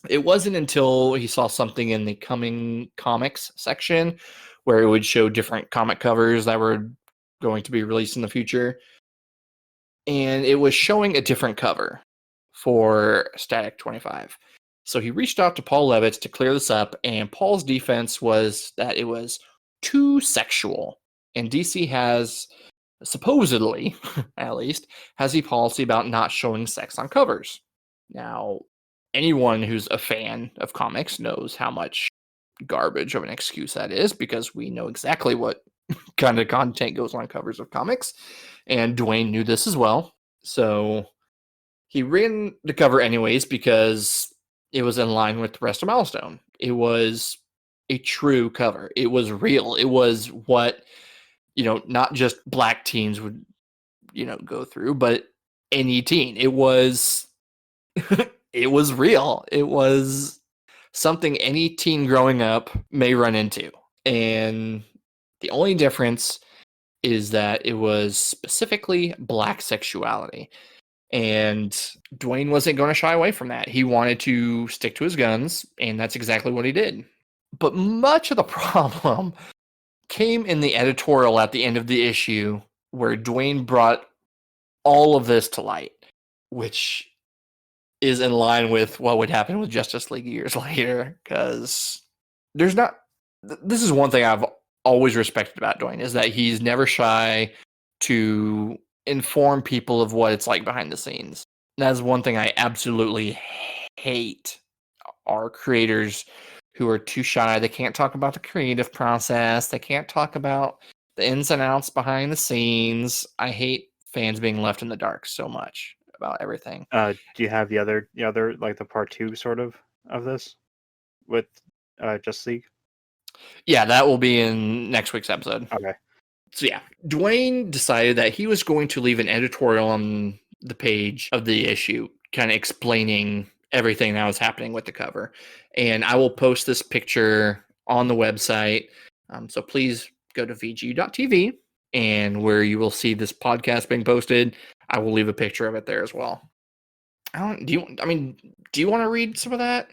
It wasn't until he saw something in the coming comics section where it would show different comic covers that were going to be released in the future. And it was showing a different cover for Static 25. So he reached out to Paul Levitz to clear this up, and Paul's defense was that it was too sexual. And DC has, supposedly, at least, has a policy about not showing sex on covers. Now, anyone who's a fan of comics knows how much garbage of an excuse that is, because we know exactly what kind of content goes on covers of comics, and Dwayne knew this as well. So he ran the cover anyways because it was in line with the rest of Milestone. It was a true cover. It was real. It was what, not just black teens would, go through, but any teen. It was it was real. It was something any teen growing up may run into. And the only difference is that it was specifically black sexuality. And Dwayne wasn't going to shy away from that. He wanted to stick to his guns, and that's exactly what he did. But much of the problem came in the editorial at the end of the issue, where Dwayne brought all of this to light, which is in line with what would happen with Justice League years later, because this is one thing I've always respected about Dwayne, is that he's never shy to inform people of what it's like behind the scenes. That's one thing I absolutely hate, are creators who are too shy. They can't talk about the creative process. They can't talk about the ins and outs behind the scenes. I hate fans being left in the dark so much about everything. Do you have the other like the part 2 sort of this with Justice League? Yeah, that will be in next week's episode. Okay. So yeah, Dwayne decided that he was going to leave an editorial on the page of the issue, kind of explaining everything that was happening with the cover. And I will post this picture on the website. So please go to vgu.tv, and where you will see this podcast being posted, I will leave a picture of it there as well. Do you want to read some of that?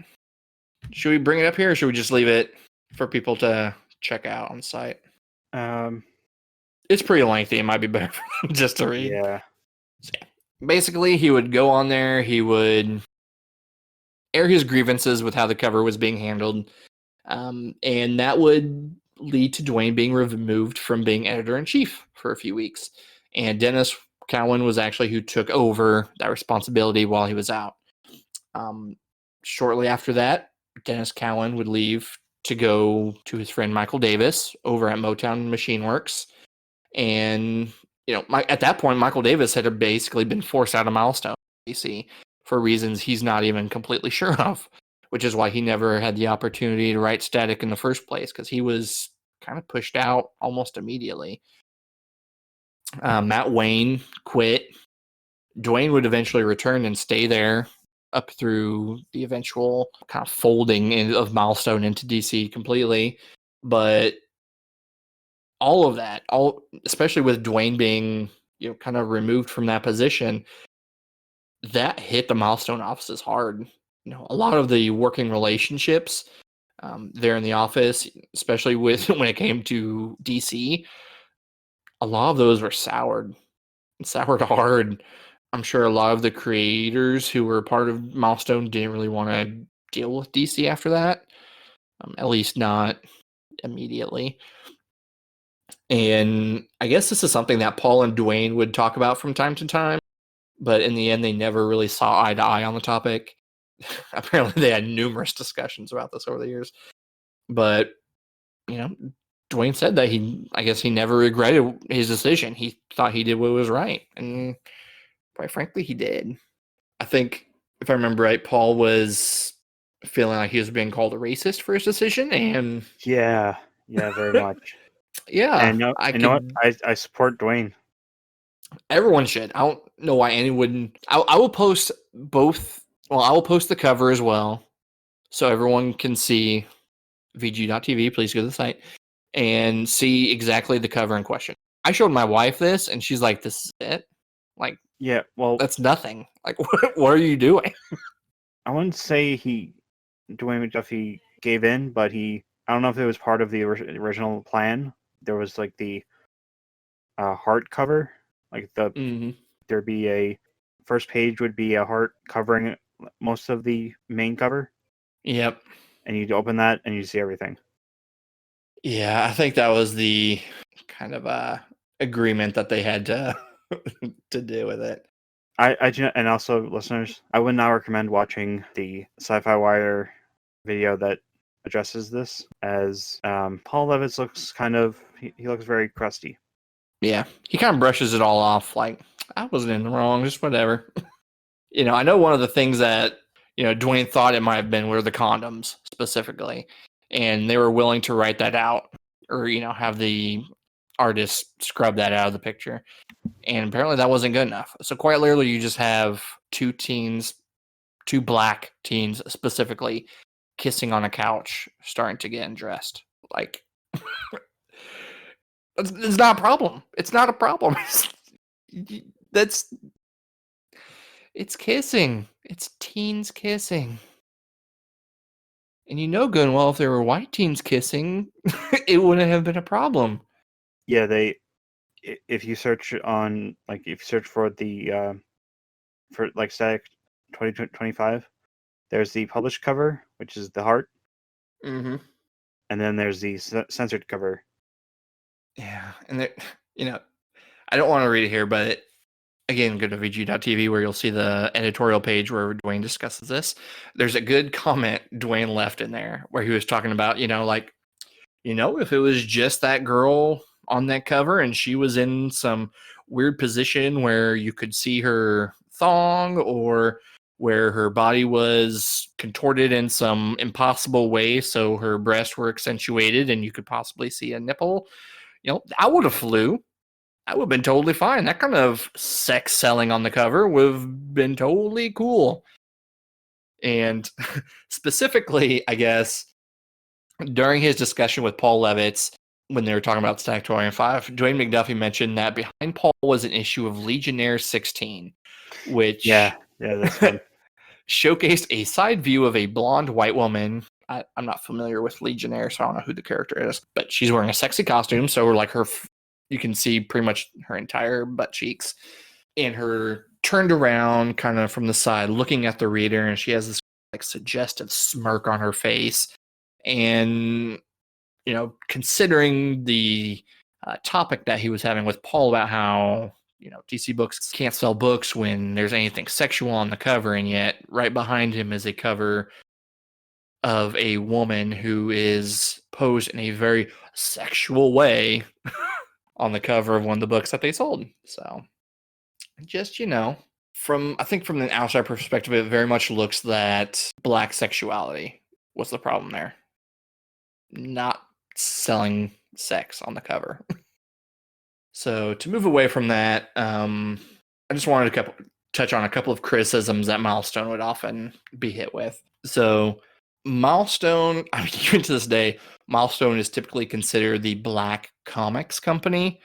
Should we bring it up here, or should we just leave it for people to check out on the site? It's pretty lengthy. It might be better just to read. Yeah. So, yeah. Basically, he would go on there. He would air his grievances with how the cover was being handled. And that would lead to Dwayne being removed from being editor-in-chief for a few weeks. And Dennis Cowan was actually who took over that responsibility while he was out. Shortly after that, Dennis Cowan would leave to go to his friend Michael Davis over at Motown Machine Works. And, at that point, Michael Davis had basically been forced out of Milestone, DC. for reasons he's not even completely sure of, which is why he never had the opportunity to write Static in the first place, because he was kind of pushed out almost immediately. Matt Wayne quit. Dwayne would eventually return and stay there up through the eventual kind of folding of Milestone into DC completely. But all of that, especially with Dwayne being kind of removed from that position, that hit the Milestone offices hard. A lot of the working relationships there in the office, especially with when it came to DC, a lot of those were soured hard. I'm sure a lot of the creators who were part of Milestone didn't really want to deal with DC after that, at least not immediately. And I guess this is something that Paul and Dwayne would talk about from time to time, but in the end, they never really saw eye to eye on the topic. Apparently, they had numerous discussions about this over the years. But, Dwayne said that I guess he never regretted his decision. He thought he did what was right. And quite frankly, he did. I think, if I remember right, Paul was feeling like he was being called a racist for his decision. And Yeah, very much. yeah, And you know what? I support Dwayne. Everyone should. I don't know why anyone. I will post both. Well, I will post the cover as well, so everyone can see VG.tv. Please go to the site and see exactly the cover in question. I showed my wife this, and she's like, "This is it? Like, Yeah, well, that's nothing. Like, what are you doing?" I wouldn't say Dwayne McDuffie gave in, but I don't know if it was part of the original plan. There was like the heart cover, like there'd be a first page would be a heart covering most of the main cover, Yep. and you'd open that and you'd see everything. Yeah, I think that was the kind of agreement that they had to to do with it. And also listeners, I would not recommend watching the Sci-Fi Wire video that addresses this, as Paul Levitz looks he looks very crusty. Yeah, he kind of brushes it all off like, I wasn't in the wrong, just whatever. I know one of the things that, Dwayne thought it might have been were the condoms specifically, and they were willing to write that out or, have the artist scrub that out of the picture. And apparently that wasn't good enough. So quite literally, you just have two black teens specifically, kissing on a couch, starting to get undressed. Like, it's not a problem. It's not a problem. It's kissing. It's teens kissing. And good and well, if there were white teens kissing, it wouldn't have been a problem. Yeah, if you search on, like, if you search for the for like Static 2025, there's the published cover, which is the heart, Mm-hmm. and then there's the censored cover. Yeah, and I don't want to read it here, but again, go to VG.tv where you'll see the editorial page where Dwayne discusses this. There's a good comment Dwayne left in there where he was talking about, if it was just that girl on that cover and she was in some weird position where you could see her thong or where her body was contorted in some impossible way so her breasts were accentuated and you could possibly see a nipple, I would have flew. I would have been totally fine. That kind of sex selling on the cover would have been totally cool. And specifically, I guess, during his discussion with Paul Levitz, when they were talking about Statutorium 5, Dwayne McDuffie mentioned that behind Paul was an issue of Legionnaire 16, which that's fun. showcased a side view of a blonde white woman. I'm not familiar with Legionnaire, so I don't know who the character is, but she's wearing a sexy costume, so like you can see pretty much her entire butt cheeks, and her turned around kind of from the side looking at the reader, and she has this like suggestive smirk on her face. And considering the topic that he was having with Paul about how DC Books can't sell books when there's anything sexual on the cover, and yet right behind him is a cover of a woman who is posed in a very sexual way on the cover of one of the books that they sold. So just, I think from an outside perspective, it very much looks that black sexuality was the problem there. Not selling sex on the cover. So to move away from that, I just wanted to touch on a couple of criticisms that Milestone would often be hit with. So Milestone, I mean, even to this day, Milestone is typically considered the black comics company,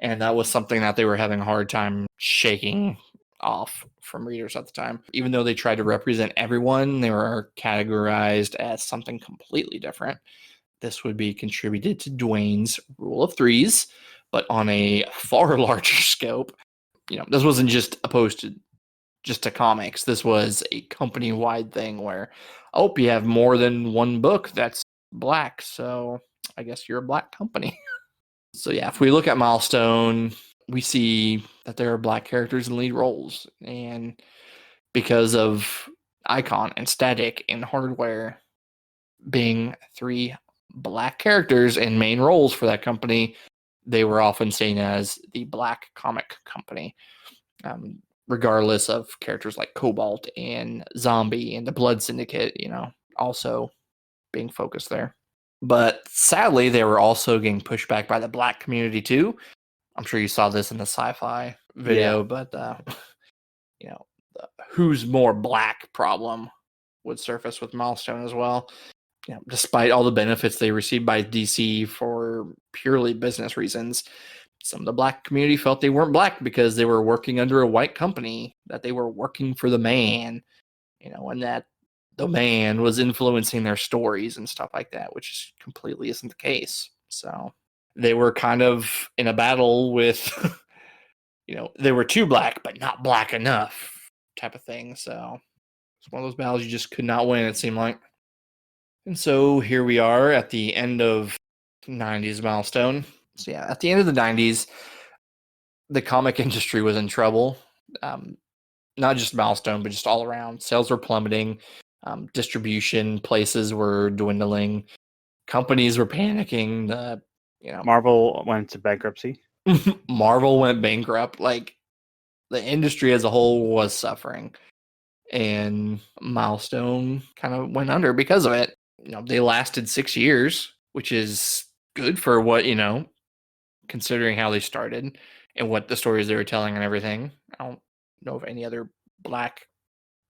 and that was something that they were having a hard time shaking off from readers at the time. Even though they tried to represent everyone, they were categorized as something completely different. This would be contributed to Dwayne's rule of threes, but on a far larger scope. This wasn't just opposed to just to comics. This was a company-wide thing where, oh, you have more than one book that's black, so I guess you're a black company. So yeah, if we look at Milestone, we see that there are black characters in lead roles, and because of Icon and Static and Hardware being three black characters in main roles for that company, they were often seen as the black comic company, regardless of characters like Cobalt and Zombie and the Blood Syndicate, also being focused there. But sadly, they were also getting pushed back by the black community too. I'm sure you saw this in the sci-fi video, but the who's more black problem would surface with Milestone as well. Despite all the benefits they received by DC for purely business reasons, some of the black community felt they weren't black because they were working under a white company, that they were working for the man, and that the man was influencing their stories and stuff like that, which completely isn't the case. So they were kind of in a battle with, they were too black, but not black enough type of thing. So it's one of those battles you just could not win, it seemed like. And so here we are at the end of 90s Milestone. So yeah, at the end of the 90s, the comic industry was in trouble. Not just Milestone, but just all around. Sales were plummeting. Distribution places were dwindling. Companies were panicking. Marvel went to bankruptcy. Marvel went bankrupt. Like, the industry as a whole was suffering. And Milestone kind of went under because of it. They lasted 6 years, which is good for what, considering how they started and what the stories they were telling and everything. I don't know of any other black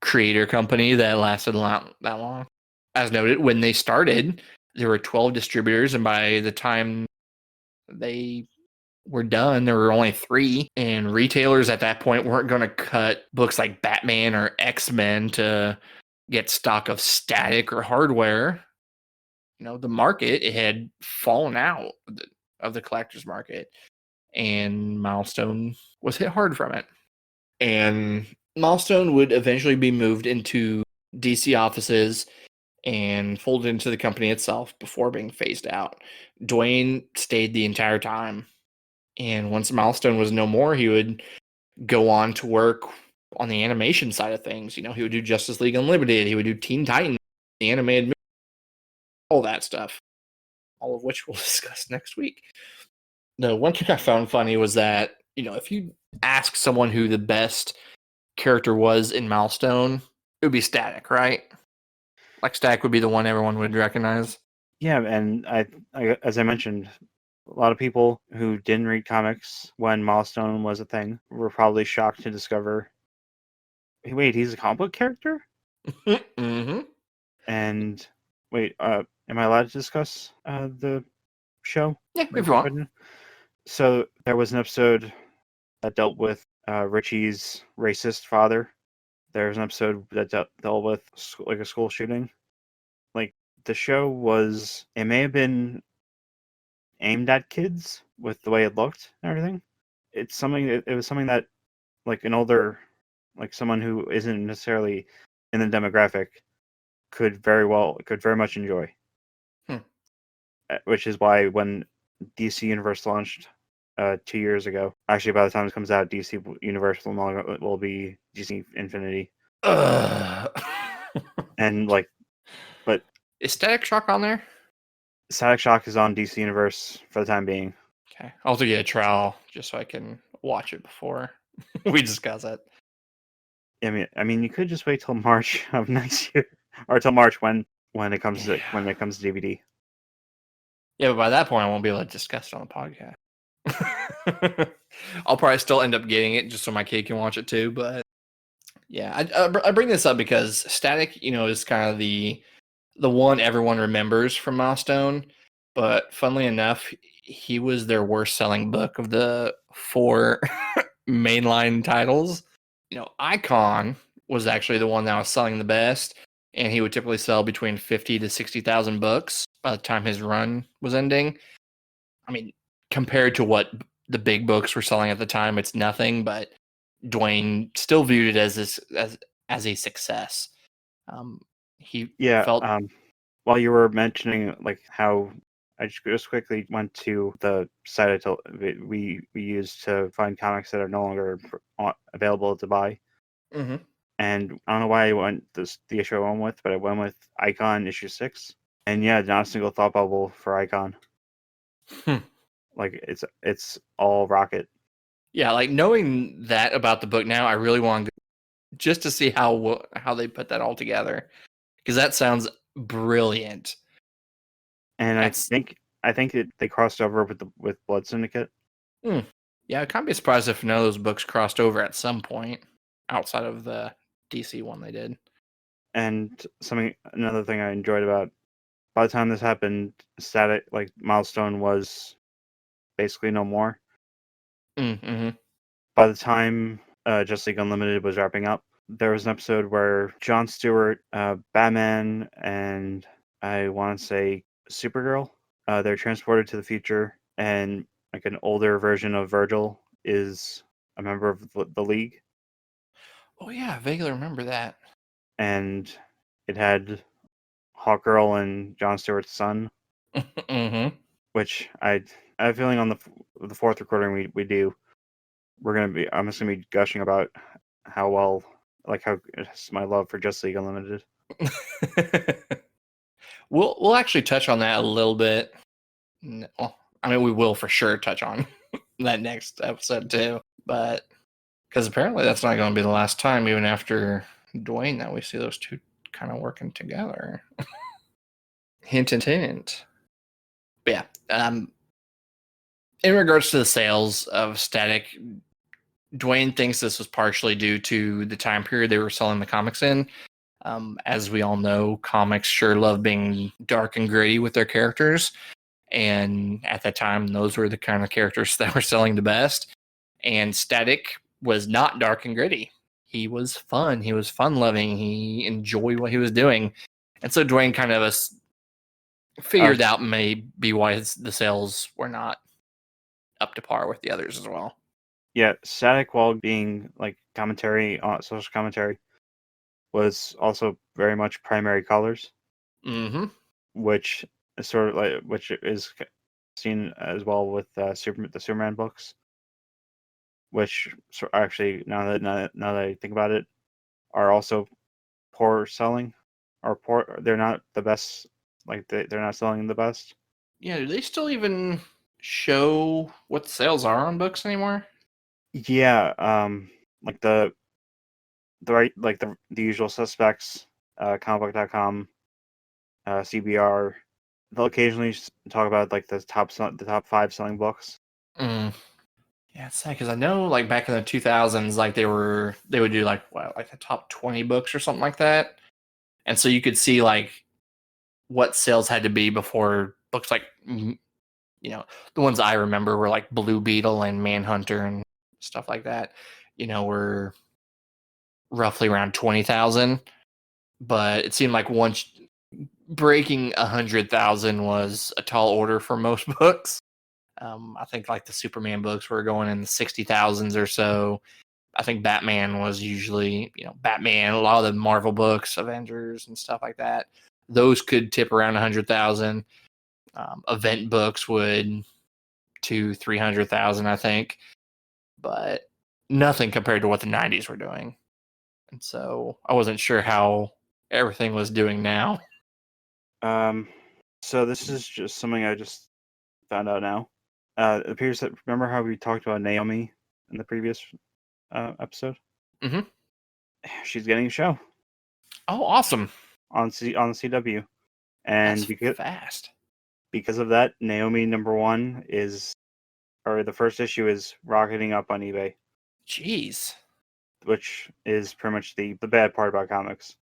creator company that lasted that long. As noted, when they started, there were 12 distributors, and by the time they were done, there were only 3. And retailers at that point weren't going to cut books like Batman or X-Men to get stock of Static or Hardware. The market, it had fallen out of the collector's market, and Milestone was hit hard from it. And Milestone would eventually be moved into DC offices and folded into the company itself before being phased out. Dwayne stayed the entire time, and once Milestone was no more, he would go on to work on the animation side of things. He would do Justice League Unlimited, he would do Teen Titans, the animated movie, all that stuff, all of which we'll discuss next week. The one thing I found funny was that, if you ask someone who the best character was in Milestone, it would be Static, right? Like, Static would be the one everyone would recognize. Yeah, and I as I mentioned, a lot of people who didn't read comics when Milestone was a thing were probably shocked to discover, wait, he's a comic book character? Mm-hmm. And wait, am I allowed to discuss the show? Yeah, if you want. So there was an episode that dealt with Richie's racist father. There was an episode that dealt with a school shooting. Like, the show was, it may have been aimed at kids with the way it looked and everything. It's something. It was something that, like, an older, like someone who isn't necessarily in the demographic could very much enjoy. Which is why when DC Universe launched 2 years ago, actually by the time it comes out, DC Universe will be DC Infinity. And but is Static Shock on there? Static Shock is on DC Universe for the time being. Okay, I'll have to get a trial just so I can watch it before we discuss it. I mean, you could just wait till March of next year, or till March when it comes to DVD. Yeah, but by that point, I won't be able to discuss it on the podcast. I'll probably still end up getting it just so my kid can watch it too. But yeah, I bring this up because Static, is kind of the one everyone remembers from Milestone. But funnily enough, he was their worst selling book of the 4 mainline titles. Icon was actually the one that was selling the best, and he would typically sell between 50 to 60,000 books by the time his run was ending. I mean, compared to what the big books were selling at the time, it's nothing. But Dwayne still viewed it as a success. He Yeah. felt, While you were mentioning like how I just quickly went to the site we use to find comics that are no longer available to buy, Mhm. and I don't know why I went the issue I went with, but I went with Icon issue 6, and yeah, not a single thought bubble for Icon. Hmm. Like it's all rocket. Yeah, like knowing that about the book now, I really want to just to see how they put that all together because that sounds brilliant. And That's I think they crossed over with Blood Syndicate. Yeah, I can't be surprised if none of those books crossed over at some point outside of the DC one they did. And another thing I enjoyed about, by the time this happened, Static, like Milestone, was basically no more. Mm-hmm. By the time Justice League Unlimited was wrapping up, there was an episode where Jon Stewart, Batman, and I want to say Supergirl, they're transported to the future, and like an older version of Virgil is a member of the League, Oh yeah, I vaguely remember that. and it had Hawkgirl and Jon Stewart's son, Mm-hmm. which I have a feeling on the fourth recording we do, I'm just gonna be gushing about how well, like how it's my love for Justice League Unlimited. We'll actually touch on that a little bit. Well, I mean, we will for sure touch on that next episode too, but because apparently that's not going to be the last time, even after Dwayne, that we see those two kind of working together. Hint, hint, hint. But yeah, in regards to the sales of Static, Dwayne thinks this was partially due to the time period they were selling the comics in. As we all know, comics sure love being dark and gritty with their characters. And at that time, those were the kind of characters that were selling the best. And Static was not dark and gritty. He was fun. He was fun loving. He enjoyed what he was doing. And so Dwayne kind of figured out maybe why the sales were not up to par with the others as well. Yeah, Static, while being like social commentary, was also very much primary colors, Mm-hmm. which is sort of like which is seen as well with the Superman books, which actually now that I think about it, are also poor selling, or poor. They're not the best. Like they're not selling the best. Yeah, do they still even show what the sales are on books anymore? Yeah, like the right, like the usual suspects, comicbook.com, CBR. They'll occasionally talk about like the top 5 selling books. Mm. Yeah, it's sad because I know, like back in the 2000s, like they would do like like the top 20 books or something like that, and so you could see like what sales had to be before books like the ones I remember were like Blue Beetle and Manhunter and stuff like that. Were roughly around 20,000, but it seemed like once breaking 100,000 was a tall order for most books. I think like the Superman books were going in the 60,000s or so. I think Batman was usually, Batman, a lot of the Marvel books, Avengers and stuff like that. Those could tip around 100,000. Event books would to 300,000, I think, but nothing compared to what the 90s were doing. And so I wasn't sure how everything was doing now. So this is just something I just found out now. It appears that, remember how we talked about Naomi in the previous episode? Mhm. she's getting a show Oh, awesome. on the CW, and That's fast. because of that, Naomi #1 the first issue is rocketing up on eBay, Jeez. which is pretty much the bad part about comics.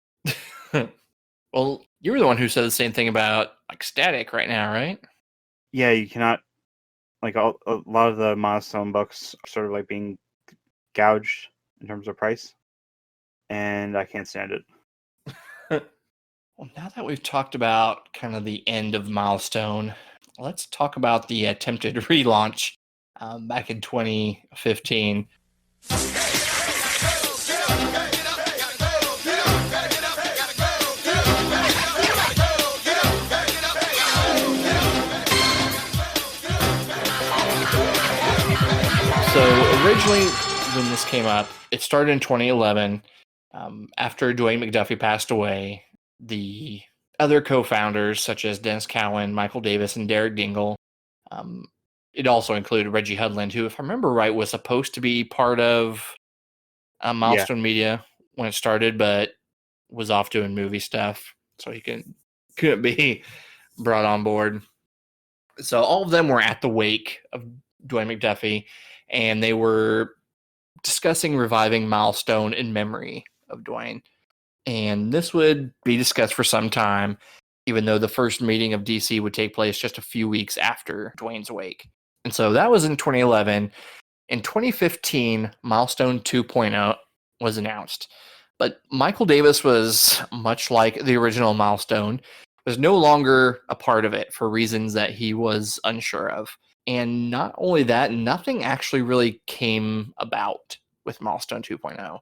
Well, you were the one who said the same thing about like Static right now, right? Yeah, you cannot a lot of the Milestone books are sort of like being gouged in terms of price, and I can't stand it. Well, now that we've talked about kind of the end of Milestone, let's talk about the attempted relaunch back in 2015. So originally, when this came up, it started in 2011. After Dwayne McDuffie passed away, the other co-founders, such as Dennis Cowan, Michael Davis, and Derek Dingle, um, it also included Reggie Hudlin, who, if I remember right, was supposed to be part of Milestone Media when it started, but was off doing movie stuff, so he couldn't be brought on board. So all of them were at the wake of Dwayne McDuffie, and they were discussing reviving Milestone in memory of Dwayne. And this would be discussed for some time, even though the first meeting of DC would take place just a few weeks after Dwayne's wake. And so that was in 2011. In 2015, Milestone 2.0 was announced. But Michael Davis was, much like the original Milestone, was no longer a part of it for reasons that he was unsure of. And not only that, nothing actually really came about with Milestone 2.0.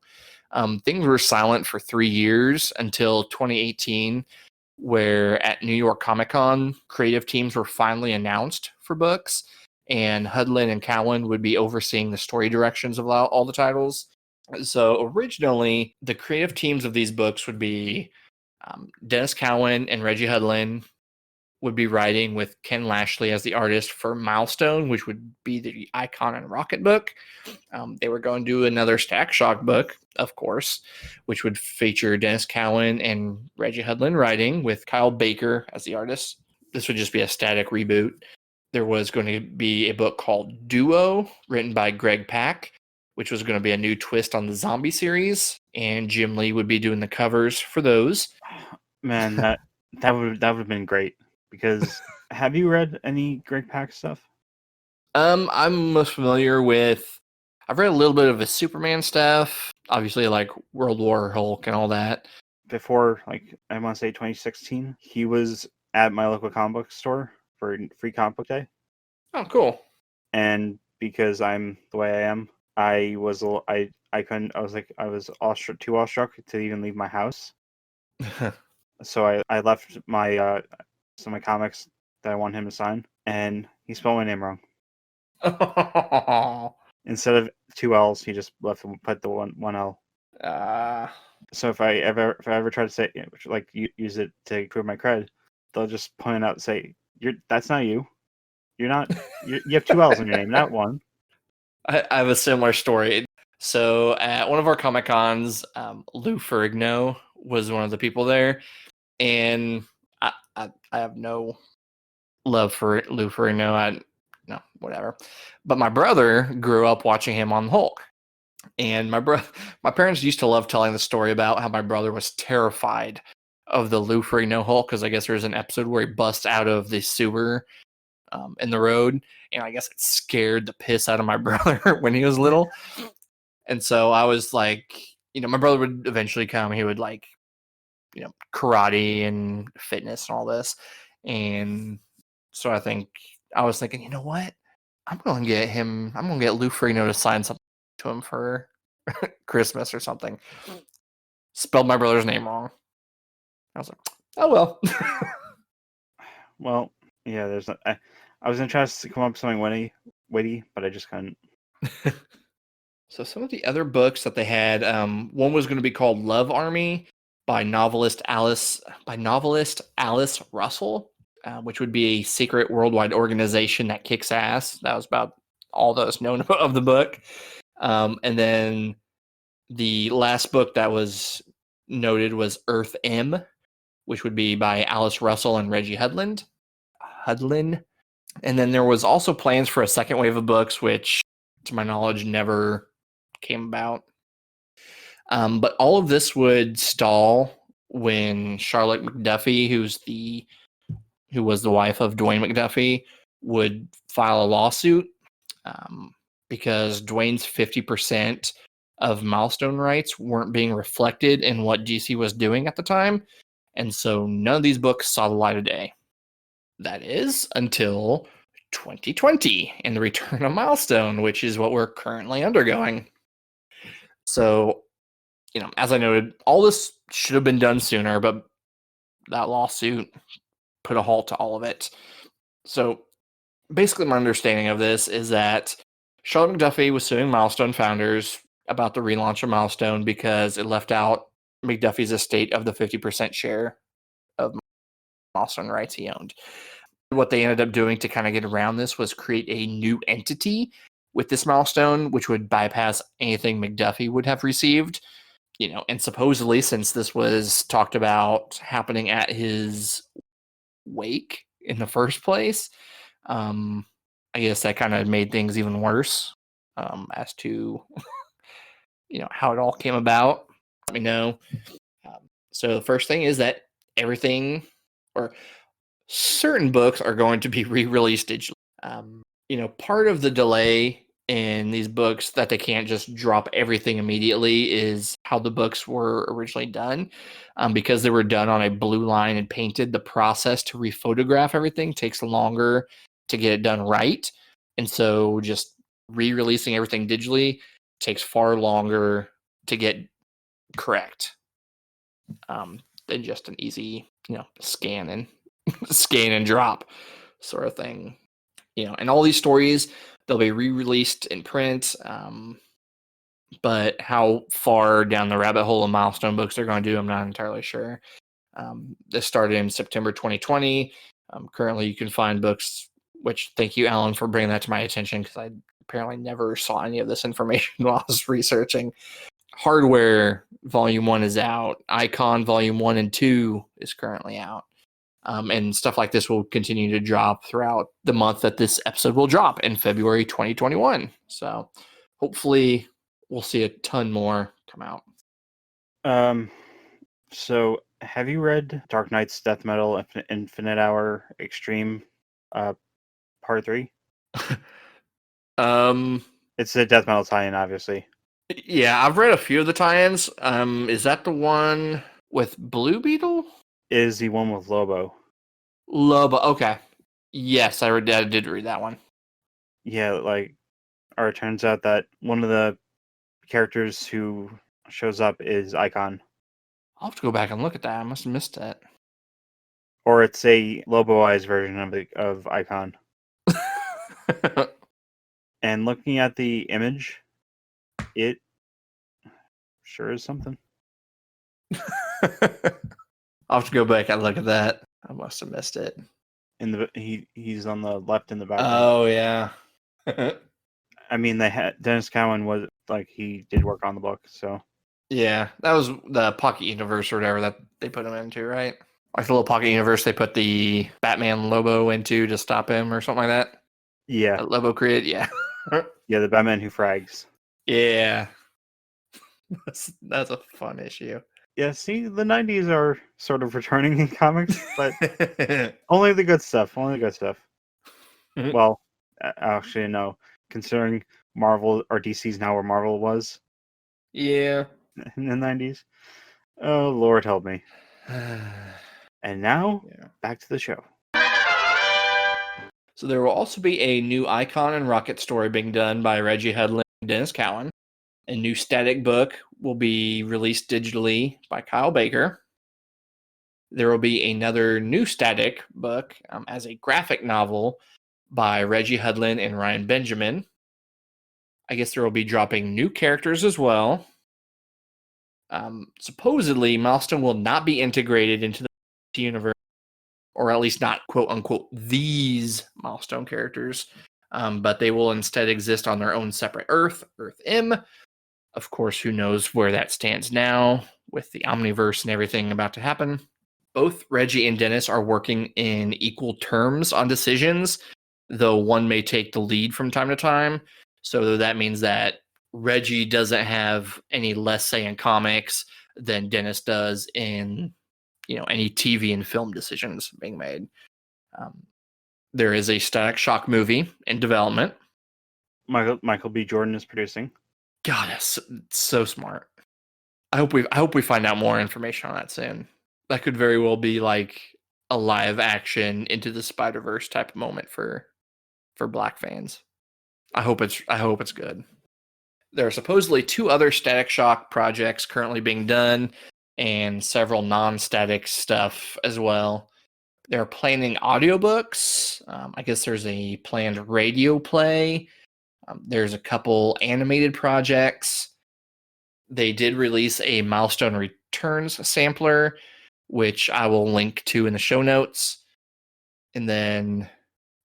Things were silent for 3 years until 2018, where at New York Comic Con, creative teams were finally announced for books, and Hudlin and Cowan would be overseeing the story directions of all the titles. So originally, the creative teams of these books would be Dennis Cowan and Reggie Hudlin would be writing with Ken Lashley as the artist for Milestone, which would be the Icon and Rocket book. They were going to do another Stack Shock book, of course, which would feature Dennis Cowan and Reggie Hudlin writing with Kyle Baker as the artist. This would just be a static reboot. There was going to be a book called Duo, written by Greg Pak, which was going to be a new twist on the zombie series, and Jim Lee would be doing the covers for those. Man, that would have been great. Because have you read any Greg Pak stuff? I'm most familiar with. I've read a little bit of his Superman stuff, obviously like World War Hulk and all that. Before, I want to say 2016, he was at my local comic book store for free comic book day. Oh, cool. And because I'm the way I am, I was I couldn't. I was too awestruck to even leave my house. So I left my some of my comics that I want him to sign, and he spelled my name wrong. Instead of 2 L's, he just put the one L. So if I ever try to say use it to prove my cred, they'll just point out and say, that's not you. You're not. You have 2 L's in your name, not one. I have a similar story. So at one of our Comic Cons, Lou Ferrigno was one of the people there, and I have no love for Lou Ferrigno. No, whatever. But my brother grew up watching him on Hulk, and my parents used to love telling the story about how my brother was terrified of the Lou Ferrigno Hulk, because I guess there's an episode where he busts out of the sewer in the road, and I guess it scared the piss out of my brother when he was little. And so I was like, my brother would eventually come. He would karate and fitness and all this. And so I was thinking, you know what? I'm going to get Lou Ferrigno to sign something to him for Christmas or something. Spelled my brother's name wrong. I was like, oh, well. Well, yeah, I was going to try to come up with something witty, but I just couldn't. So some of the other books that they had, one was going to be called Love Army by novelist Alice Russell, which would be a secret worldwide organization that kicks ass. That was about all that was known of the book. And then The last book that was noted was Earth M, which would be by Alice Russell and Reggie Hudlin. And then there was also plans for a second wave of books, which, to my knowledge, never came about. But all of this would stall when Charlotte McDuffie, who was the wife of Dwayne McDuffie, would file a lawsuit because Dwayne's 50% of Milestone rights weren't being reflected in what DC was doing at the time. And so none of these books saw the light of day. That is until 2020 and the return of Milestone, which is what we're currently undergoing. So, as I noted, all this should have been done sooner, but that lawsuit put a halt to all of it. So, basically, my understanding of this is that Charlotte McDuffie was suing Milestone founders about the relaunch of Milestone because it left out McDuffie's estate of the 50% share of Milestone rights he owned. What they ended up doing to kind of get around this was create a new entity with this Milestone, which would bypass anything McDuffie would have received. And supposedly, since this was talked about happening at his wake in the first place, I guess that kind of made things even worse as to how it all came about. Let me know. So the first thing is that everything, or certain books, are going to be re-released digitally. Part of the delay in these books that they can't just drop everything immediately is how the books were originally done. Because they were done on a blue line and painted, the process to rephotograph everything takes longer to get it done right. And so just re-releasing everything digitally takes far longer to get correct than just an easy, scan and drop sort of thing. And all these stories, they'll be re-released in print. But how far down the rabbit hole of Milestone books they're going to do, I'm not entirely sure. This started in September 2020. Currently, you can find books, which thank you, Allan, for bringing that to my attention, because I apparently never saw any of this information while I was researching. Hardware Volume 1 is out. Icon Volume 1 and 2 is currently out. And stuff like this will continue to drop throughout the month that this episode will drop in February 2021. So hopefully we'll see a ton more come out. So have you read Dark Knight's Death Metal Infinite Hour Extreme Part 3? It's a Death Metal tie-in, obviously. Yeah, I've read a few of the tie-ins. Is that the one with Blue Beetle? Is the one with Lobo. Okay. Yes, I did read that one. Yeah, or it turns out that one of the characters who shows up is Icon. I'll have to go back and look at that. I must have missed that. Or it's a Lobo-ized version of Icon. And looking at the image, it sure is something. I'll have to go back and look at that. I must have missed it. He's on the left in the background. Oh yeah. I mean, they had Dennis Cowan was he did work on the book, so yeah, that was the Pocket Universe or whatever that they put him into, right? Like the little Pocket Universe they put the Batman Lobo into to stop him or something like that. Yeah, Lobo created, yeah. Yeah, the Batman who frags. Yeah. That's a fun issue. Yeah, see, the 90s are sort of returning in comics, but only the good stuff. Only the good stuff. Well, actually, no. Considering Marvel or DC's now where Marvel was. Yeah. In the 90s. Oh, Lord help me. And now, back to the show. So there will also be a new Icon and Rocket story being done by Reggie Hudlin and Dennis Cowan. A new static book will be released digitally by Kyle Baker. There will be another new static book as a graphic novel by Reggie Hudlin and Ryan Benjamin. I guess there will be dropping new characters as well. Supposedly, Milestone will not be integrated into the universe, or at least not quote unquote these Milestone characters, but they will instead exist on their own separate Earth M, Of course, who knows where that stands now with the Omniverse and everything about to happen. Both Reggie and Dennis are working in equal terms on decisions, though one may take the lead from time to time. So that means that Reggie doesn't have any less say in comics than Dennis does in, any TV and film decisions being made. There is a Static Shock movie in development. Michael B. Jordan is producing. God, that's so smart. I hope we find out more information on that soon. That could very well be like a live action Into the Spider-Verse type of moment for Black fans. I hope it's good. There are supposedly 2 other Static Shock projects currently being done and several non-static stuff as well. They're planning audiobooks. I guess there's a planned radio play. There's a couple animated projects. They did release a Milestone Returns sampler, which I will link to in the show notes. And then,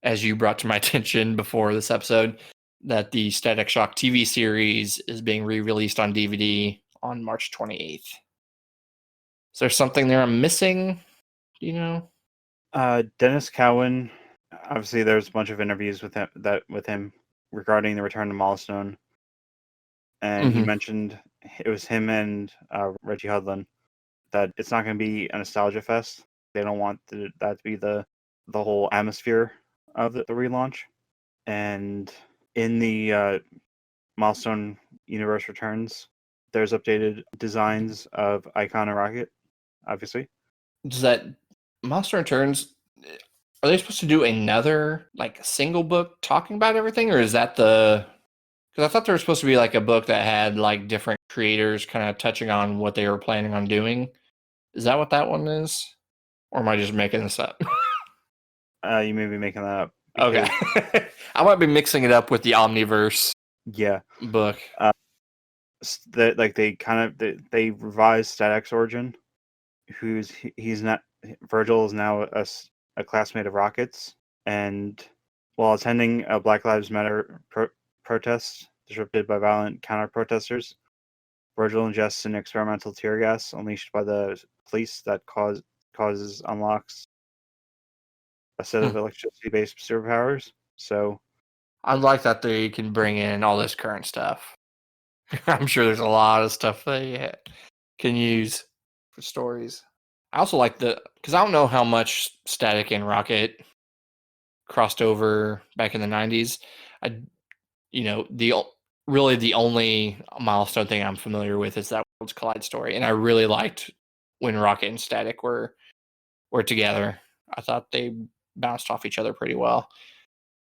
as you brought to my attention before this episode, that the Static Shock TV series is being re-released on DVD on March 28th. Is there something there I'm missing? Do you know? Dennis Cowan. Obviously, there's a bunch of interviews with him regarding the return to Milestone, and he mentioned it was him and Reggie Hudlin that it's not going to be a nostalgia fest. They don't want that to be the whole atmosphere of the relaunch. And in the Milestone Universe Returns, there's updated designs of Icon and Rocket, obviously. Does that Milestone Returns? Are they supposed to do another like single book talking about everything, or is that the? Because I thought there was supposed to be like a book that had like different creators kind of touching on what they were planning on doing. Is that what that one is, or am I just making this up? You may be making that up. Okay, I might be mixing it up with the Omniverse. Yeah, book. They revised Static's origin. He's not Virgil is now a classmate of Rocket's, and while attending a Black Lives Matter protest disrupted by violent counter-protesters, Virgil ingests an experimental tear gas unleashed by the police that causes unlocks a set of electricity-based superpowers. So I like that they can bring in all this current stuff. I'm sure there's a lot of stuff they can use for stories. I also like because I don't know how much Static and Rocket crossed over back in the 90s. The only Milestone thing I'm familiar with is that Worlds Collide story, and I really liked when Rocket and Static were together. I thought they bounced off each other pretty well.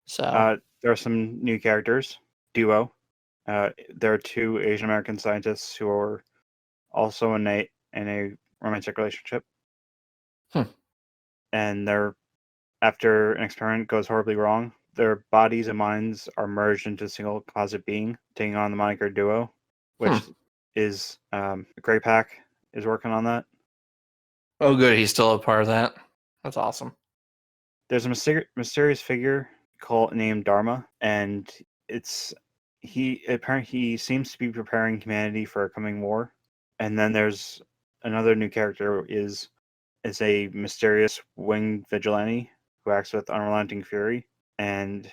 So there are some new characters. Duo. There are 2 Asian American scientists who are also in a romantic relationship. And after an experiment goes horribly wrong, their bodies and minds are merged into a single composite being, taking on the moniker Duo, which is Grey Pack is working on that. Oh, good. He's still a part of that. That's awesome. There's a mysterious figure named Dharma, and he seems to be preparing humanity for a coming war. And then there's another new character is a mysterious winged vigilante who acts with unrelenting fury. And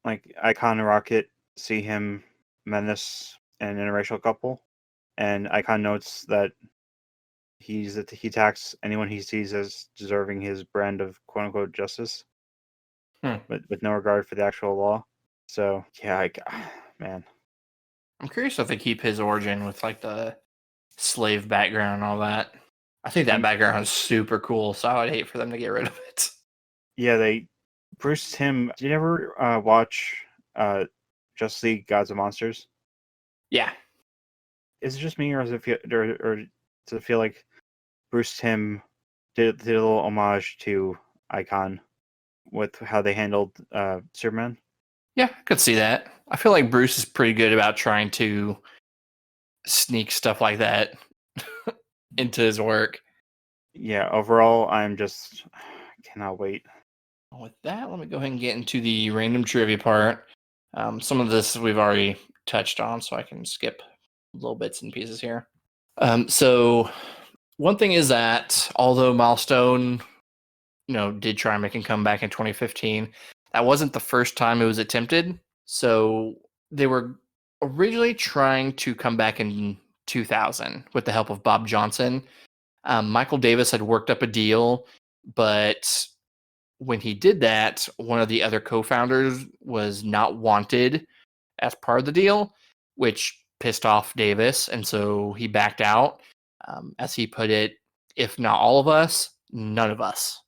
like Icon and Rocket see him menace an interracial couple, and Icon notes that he attacks anyone he sees as deserving his brand of quote unquote justice, but with no regard for the actual law. So yeah, man, I'm curious if they keep his origin with like the slave background and all that. I think that background is super cool, so I would hate for them to get rid of it. Yeah, Bruce Timm. Did you ever watch Justice League Gods of Monsters? Yeah. Is it just me, or does it feel like Bruce Timm did a little homage to Icon with how they handled Superman? Yeah, I could see that. I feel like Bruce is pretty good about trying to sneak stuff like that into his work. Yeah, overall, I cannot wait. With that, let me go ahead and get into the random trivia part. Some of this we've already touched on, so I can skip little bits and pieces here. So one thing is that although Milestone, did try and make a comeback in 2015, that wasn't the first time it was attempted. So they were originally trying to come back in 2000 with the help of Bob Johnson. Michael Davis had worked up a deal, but when he did that, one of the other co-founders was not wanted as part of the deal, which pissed off Davis, and so he backed out. As he put it, if not all of us, none of us.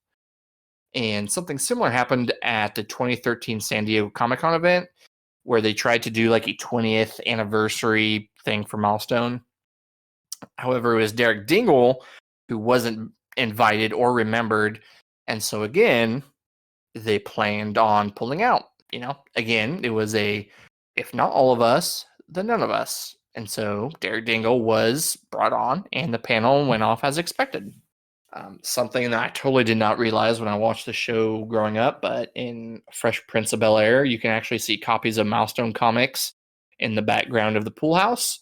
And something similar happened at the 2013 San Diego Comic-Con event, where they tried to do like a 20th anniversary thing for Milestone. However, it was Derek Dingle who wasn't invited or remembered, and so again, they planned on pulling out. Again, it was if not all of us, then none of us. And so Derek Dingle was brought on, and the panel went off as expected. Something that I totally did not realize when I watched the show growing up, but in Fresh Prince of Bel-Air, you can actually see copies of Milestone comics in the background of the pool house,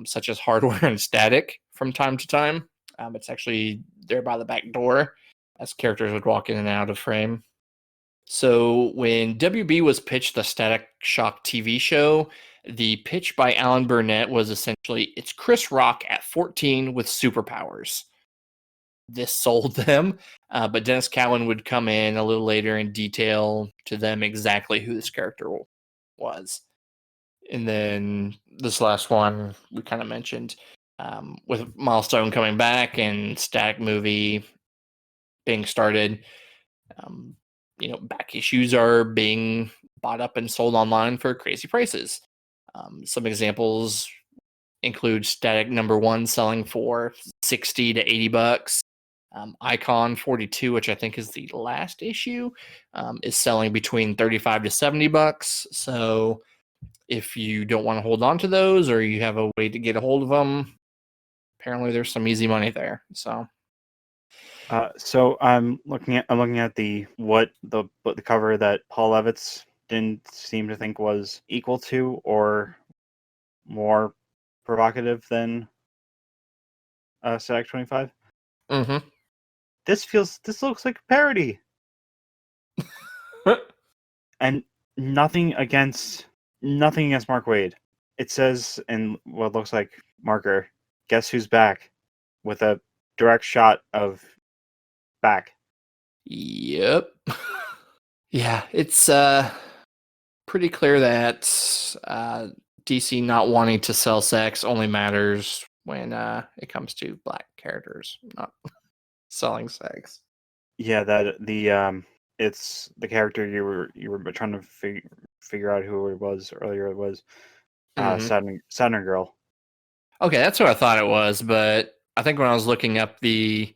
such as Hardware and Static from time to time. It's actually there by the back door as characters would walk in and out of frame. So when WB was pitched the Static Shock TV show, the pitch by Allan Burnett was essentially, it's Chris Rock at 14 with superpowers. This sold them, but Dennis Cowan would come in a little later and detail to them exactly who this character was. And then this last one we kind of mentioned, with Milestone coming back and Static movie being started, back issues are being bought up and sold online for crazy prices. Some examples include Static #1 selling for $60 to $80. Icon 42, which I think is the last issue, is selling between $35 to $70. So if you don't want to hold on to those, or you have a way to get a hold of them, apparently there's some easy money there. So I'm looking at the cover that Paul Levitz didn't seem to think was equal to or more provocative than Static 25. Mm-hmm. This looks like a parody. And nothing against Mark Waid. It says in what looks like marker, "Guess who's back?" with a direct shot of back. Yep. Yeah, it's pretty clear that DC not wanting to sell sex only matters when it comes to black characters, not selling sex. Yeah, that it's the character you were trying to figure out who it was earlier. It was Saturn Girl. Okay, that's what I thought it was, but I think when I was looking up the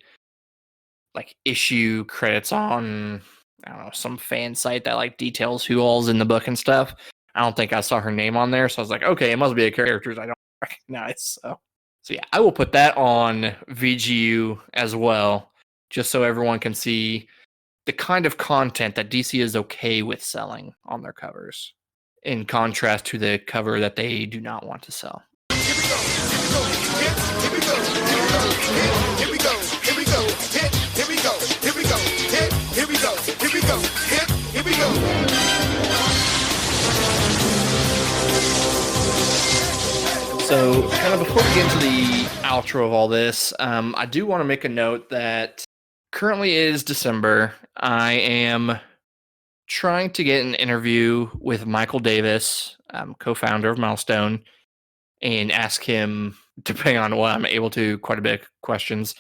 issue credits on, I don't know, some fan site that details who all's in the book and stuff, I don't think I saw her name on there, so I was like, okay, it must be a character I don't recognize. So yeah, I will put that on VGU as well, just so everyone can see the kind of content that DC is okay with selling on their covers, in contrast to the cover that they do not want to sell. So, kind of before we get into the outro of all this, I do want to make a note that currently it is December. I am trying to get an interview with Michael Davis, co-founder of Milestone, and ask him, depending on what I'm able to, quite a bit of questions.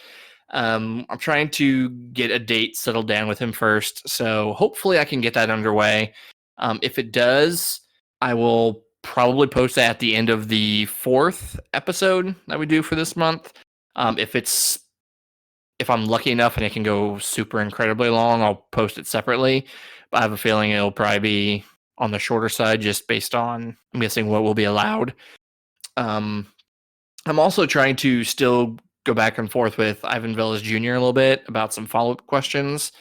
I'm trying to get a date settled down with him first, so hopefully I can get that underway. If it does, I will probably post that at the end of the 4th episode that we do for this month. If I'm lucky enough and it can go super incredibly long, I'll post it separately. But I have a feeling it'll probably be on the shorter side, just based on, I'm guessing, what will be allowed. I'm also trying to still go back and forth with Ivan Villas Jr. a little bit about some follow-up questions.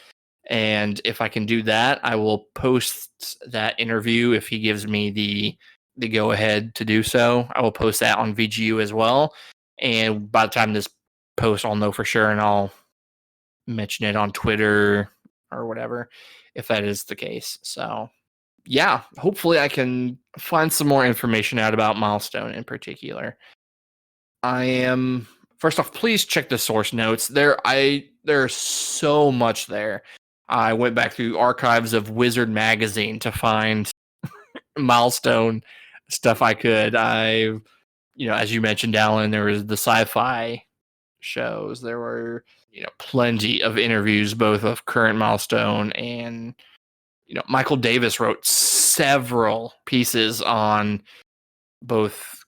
And if I can do that, I will post that interview if he gives me the go ahead to do so, I will post that on VGU as well. And by the time this post, I'll know for sure, and I'll mention it on Twitter or whatever if that is the case. So, yeah, hopefully I can find some more information out about Milestone in particular. I am first off, please check the source notes. There's so much there. I went back through archives of Wizard magazine to find Milestone stuff I could. As you mentioned, Allan, there was the sci-fi shows. There were, plenty of interviews, both of current Milestone and, Michael Davis wrote several pieces on both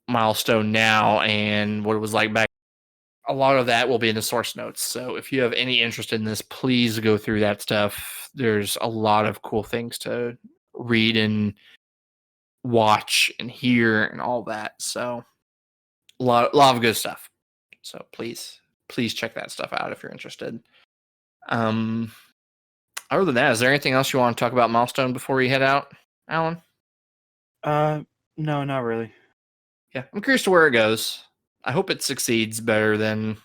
Milestone now and what it was like back. A lot of that will be in the source notes. So if you have any interest in this, please go through that stuff. There's a lot of cool things to read and watch and hear and all that. So a lot of good stuff. So please check that stuff out if you're interested. Other than that, is there anything else you want to talk about Milestone before we head out, Allan? No, not really. Yeah, I'm curious to where it goes. I hope it succeeds better than,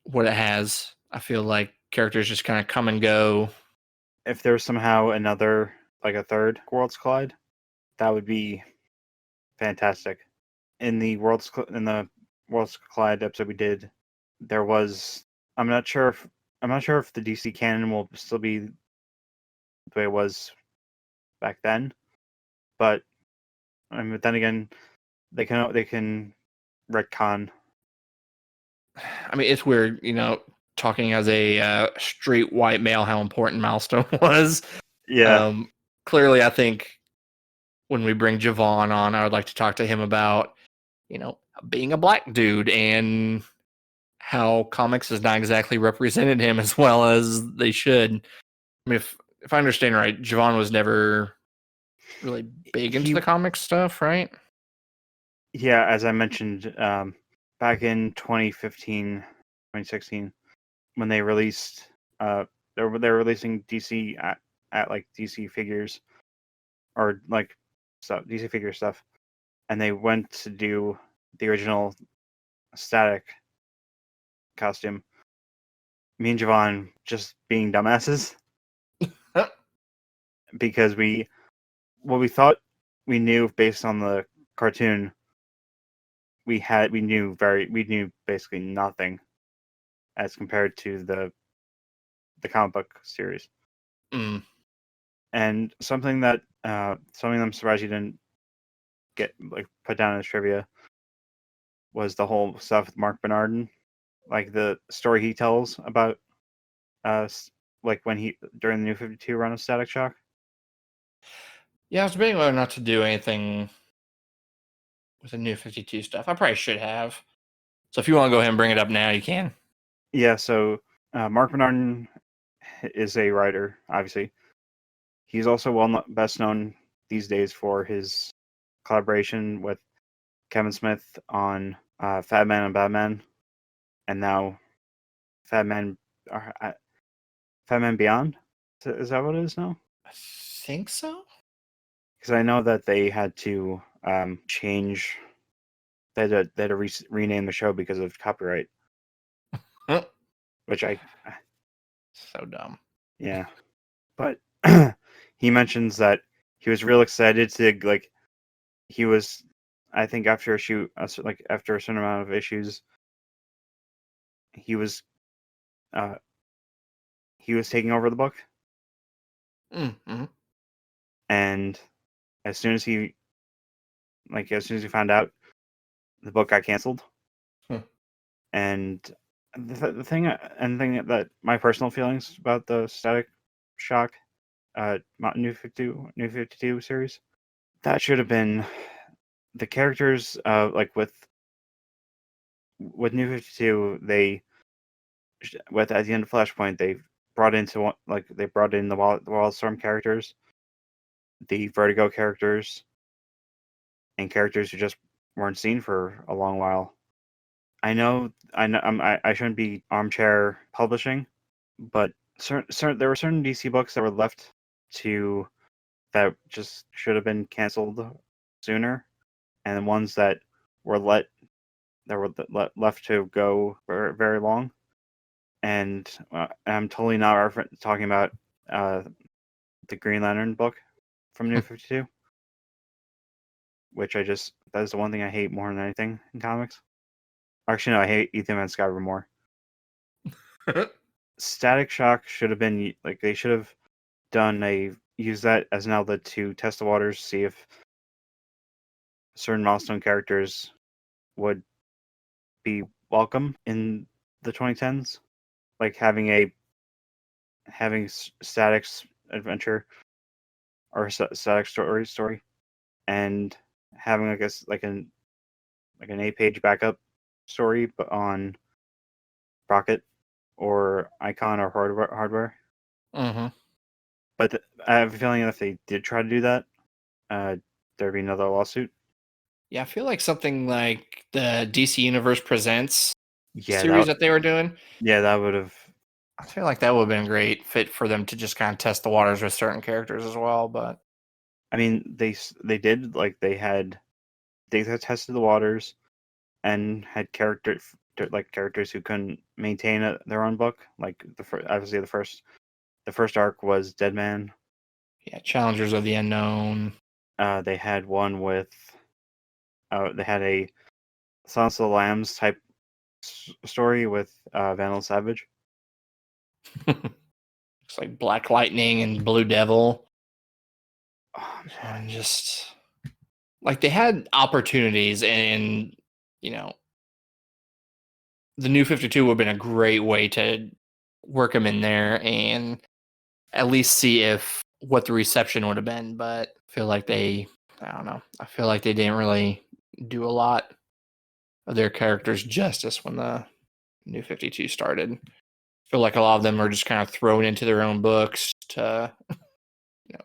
what it has. I feel like characters just kind of come and go. If there's somehow another, like a third Worlds Collide, that would be fantastic. In the Worlds Collide episode we did, there was I'm not sure if the DC canon will still be the way it was back then, but then again, they can retcon. I mean, it's weird, talking as a straight white male, how important Milestone was. Yeah, Clearly, I think when we bring Javon on, I would like to talk to him about, being a black dude and how comics has not exactly represented him as well as they should. I mean, if I understand right, Javon was never really big into the comic stuff, right? Yeah, as I mentioned, back in 2015, 2016, when they released, they're releasing DC at like DC figures, or like stuff, DC figure stuff, and they went to do the original Static costume. Me and Javon just being dumbasses because we thought we knew based on the cartoon. We knew basically nothing as compared to the comic book series. Mm. And something that I'm surprised you didn't get put down as trivia was the whole stuff with Mark Bernardin, like the story he tells about like when he during the New 52 run of Static Shock. Yeah, I was debating whether or not to do anything with the New 52 stuff. I probably should have. So if you want to go ahead and bring it up now, you can. Yeah, so Mark Bernardin is a writer, obviously. He's also best known these days for his collaboration with Kevin Smith on Fat Man and Batman, and now Fat Man Beyond. Is that what it is now? I think so. Because I know that they had to change. They had to rename the show because of copyright. Which so dumb. Yeah, but he mentions that he was real excited to he was, I think after a shoot, after a certain amount of issues, he was taking over the book. Mm-hmm. And as soon as he found out, the book got canceled. And the thing that my personal feelings about the Static Shock New 52 series, that should have been the characters with New 52. They at the end of Flashpoint, they brought in the Wildstorm characters, the Vertigo characters, and characters who just weren't seen for a long while. I know I shouldn't be armchair publishing, but there were certain DC books that were left to that just should have been canceled sooner, and the ones that were left to go very, very long. And I'm totally not talking about the Green Lantern book from New 52, which that is the one thing I hate more than anything in comics. Actually, no, I hate Ethan Van Sciver more. Static Shock should have been like they should have use that as an outlet to test the waters, see if certain milestone characters would be welcome in the 2010s, like having Static's adventure or Static story, and having an 8-page backup story, but on Rocket or Icon or Hardware. Mm-hmm. But I have a feeling if they did try to do that, there'd be another lawsuit. Yeah, I feel like something like the DC Universe Presents Yeah, series that they were doing. Yeah, that would have. I feel like that would have been a great fit for them to just kind of test the waters with certain characters as well. But I mean, they did they tested the waters and had characters who couldn't maintain their own book. Like obviously the first arc was Dead Man. yeah, Challengers of the Unknown. They had one with they had a Silence of the Lambs type story with Vandal Savage. It's like Black Lightning and Blue Devil. Oh, And just like they had opportunities, and you know, the New 52 would have been a great way to work them in there and at least see if what the reception would have been. But I feel like I don't know. I feel like they didn't really do a lot of their characters justice when the New 52 started. I feel like a lot of them are just kind of thrown into their own books to.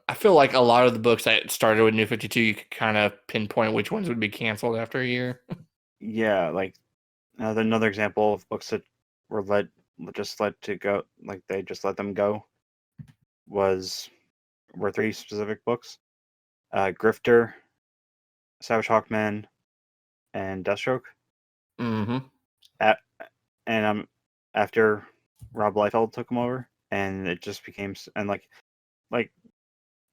I feel like a lot of the books that started with New 52, you could kind of pinpoint which ones would be canceled after a year. yeah, like another example of books that were let to go, like they just let them go, were 3 specific books: Grifter, Savage Hawkman, and Deathstroke. Mm-hmm. And after Rob Liefeld took him over, and it just became and like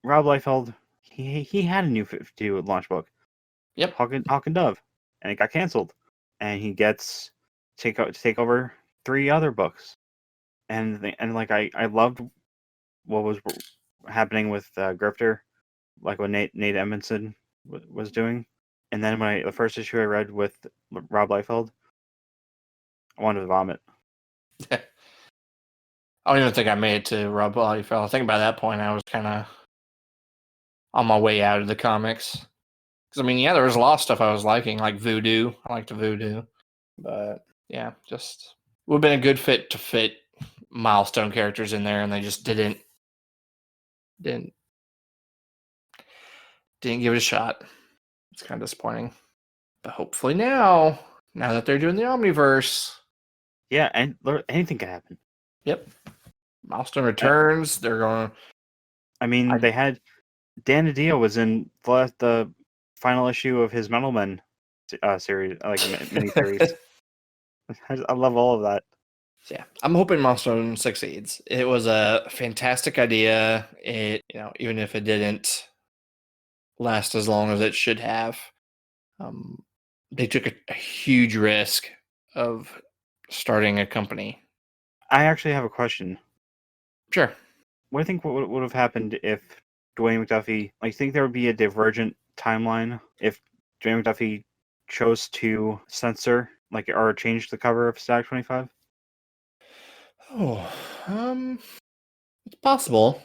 Rob Liefeld, he had a New 52 launch book. Yep. Hawk and Dove, and it got canceled, and he gets to take over 3 other books, and I loved what was happening with Grifter, like what Nate Edmondson was doing, and then when the first issue I read with Rob Liefeld, I wanted to vomit. I don't even think I made it to Rob Liefeld. I think by that point I was kind of on my way out of the comics. Because, I mean, yeah, there was a lot of stuff I was liking, like Voodoo. I liked Voodoo. But, yeah, just would have been a good fit to fit milestone characters in there, and they just didn't give it a shot. It's kind of disappointing. But hopefully now that they're doing the Omniverse. Yeah, and anything can happen. Yep. Milestone returns. They're going. I mean, they had Dan DiDio was in the final issue of his Metal Men series, like mini series. I love all of that. Yeah, I'm hoping Milestone succeeds. It was a fantastic idea. It, even if it didn't last as long as it should have, they took a huge risk of starting a company. I actually have a question. Sure. What do you think would have happened if Dwayne McDuffie? Like, think there would be a divergent timeline if Dwayne McDuffie chose to censor, or change the cover of Static 25? Oh, it's possible.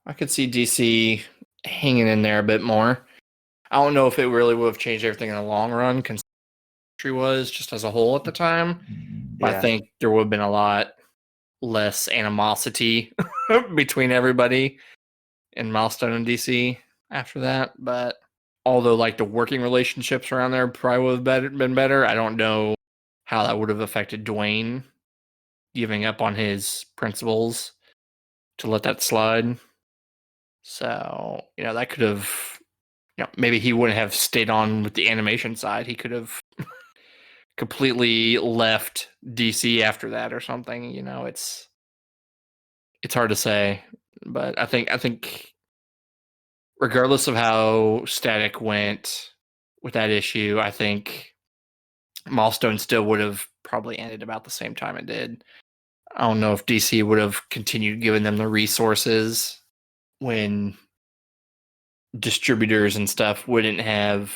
I could see DC hanging in there a bit more. I don't know if it really would have changed everything in the long run, considering was just as a whole at the time. But Yeah. I think there would have been a lot less animosity between everybody in Milestone and DC after that. But although the working relationships around there probably would have been better, I don't know how that would have affected Dwayne giving up on his principles to let that slide. So, that could have, maybe he wouldn't have stayed on with the animation side. He could have completely left DC after that or something. It's hard to say, but I think regardless of how Static went with that issue, I think Milestone still would have probably ended about the same time it did. I don't know if DC would have continued giving them the resources when distributors and stuff wouldn't have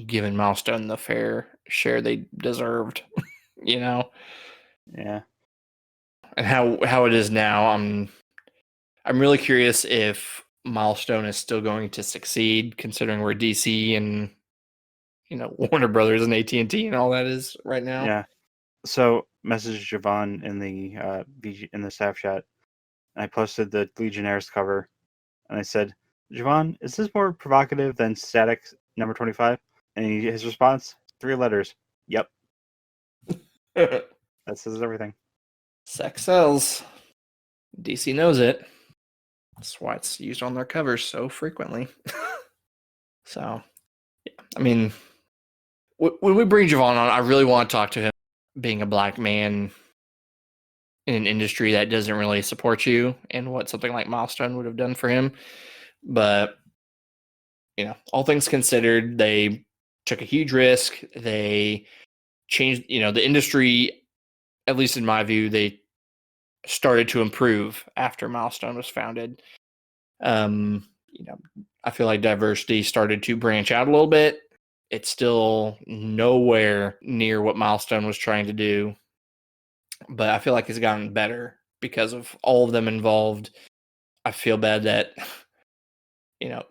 given Milestone the fair share they deserved, Yeah. And how it is now, I'm really curious if Milestone is still going to succeed, considering where DC and Warner Brothers and AT&T and all that is right now. Yeah. So message Javon in the in the staff chat, and I posted the Legionnaires cover, and I said, Javon, is this more provocative than Static number 25? And his response, 3 letters. Yep. That says everything. Sex sells. DC knows it. That's why it's used on their covers so frequently. So, yeah. I mean, when we bring Javon on, I really want to talk to him. Being a black man in an industry that doesn't really support you, and what something like Milestone would have done for him. But, all things considered, they took a huge risk. They changed, the industry, at least in my view, they started to improve after Milestone was founded. I feel like diversity started to branch out a little bit. It's still nowhere near what Milestone was trying to do, but I feel like it's gotten better because of all of them involved. I feel bad that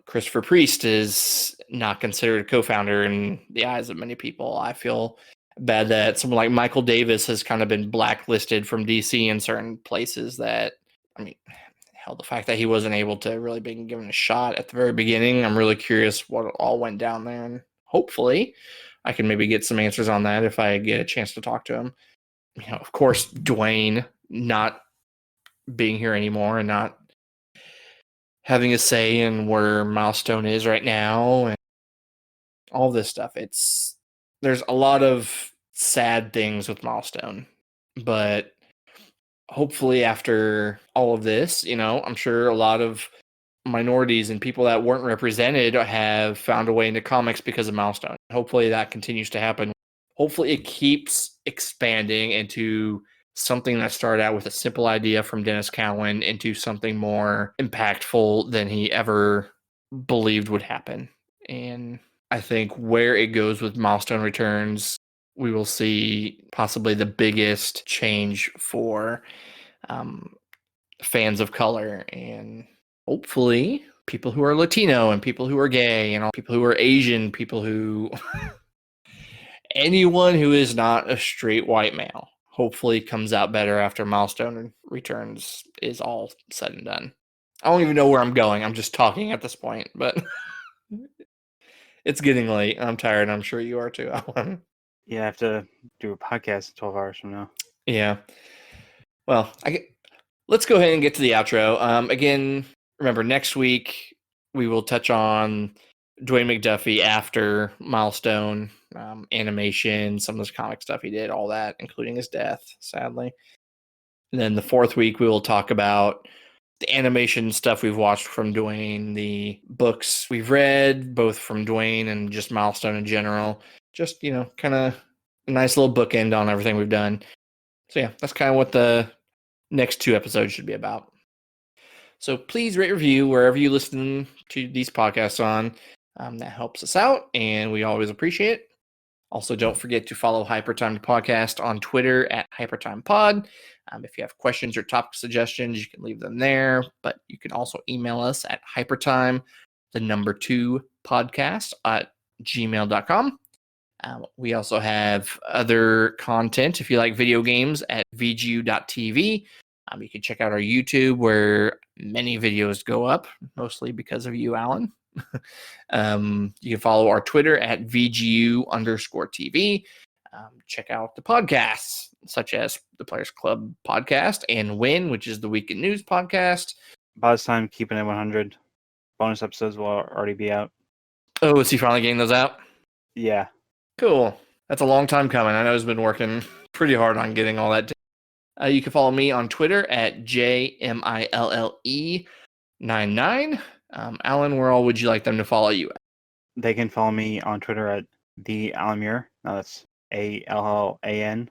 Christopher Priest is not considered a co-founder in the eyes of many people. I feel bad that someone like Michael Davis has kind of been blacklisted from DC in certain places. That, I mean, hell, the fact that he wasn't able to really be given a shot at the very beginning, I'm really curious what all went down there, and hopefully I can maybe get some answers on that if I get a chance to talk to him. Of course, Dwayne not being here anymore and not having a say in where Milestone is right now and all this stuff. There's a lot of sad things with Milestone, but hopefully after all of this, I'm sure a lot of minorities and people that weren't represented have found a way into comics because of Milestone. Hopefully that continues to happen. Hopefully it keeps expanding into something that started out with a simple idea from Dennis Cowan into something more impactful than he ever believed would happen. And I think where it goes with Milestone Returns, we will see possibly the biggest change for fans of color, and hopefully people who are Latino and people who are gay and all people who are Asian, people who anyone who is not a straight white male hopefully comes out better after Milestone Returns is all said and done. I don't even know where I'm going. I'm just talking at this point, but it's getting late. I'm tired. I'm sure you are too, Allan. Yeah, I have to do a podcast 12 hours from now. Yeah. Well, let's go ahead and get to the outro. Again, remember, next week we will touch on Dwayne McDuffie after Milestone, animation, some of this comic stuff he did, all that, including his death, sadly. And then the 4th week we will talk about the animation stuff we've watched from Dwayne, the books we've read, both from Dwayne and just Milestone in general. Just, kind of a nice little bookend on everything we've done. So yeah, that's kind of what the next 2 episodes should be about. So please rate, review wherever you listen to these podcasts on. That helps us out, and we always appreciate it. Also, don't forget to follow Hypertime Podcast on Twitter at HypertimePod. If you have questions or topic suggestions, you can leave them there, but you can also email us at hypertime2podcast@gmail.com. We also have other content if you like video games at vgu.tv. You can check out our YouTube where many videos go up, mostly because of you, Allan. You can follow our Twitter at VGU_TV. Check out the podcasts, such as the Players Club podcast and Win, which is the Week in News podcast. by this time, keeping it 100. Bonus episodes will already be out. Oh, is he finally getting those out? Yeah. Cool. That's a long time coming. I know he's been working pretty hard on getting all that. You can follow me on Twitter at JMILLE99. Allan, where all would you like them to follow you at? They can follow me on Twitter at the Allan Muir. Now that's ALLANMUIR.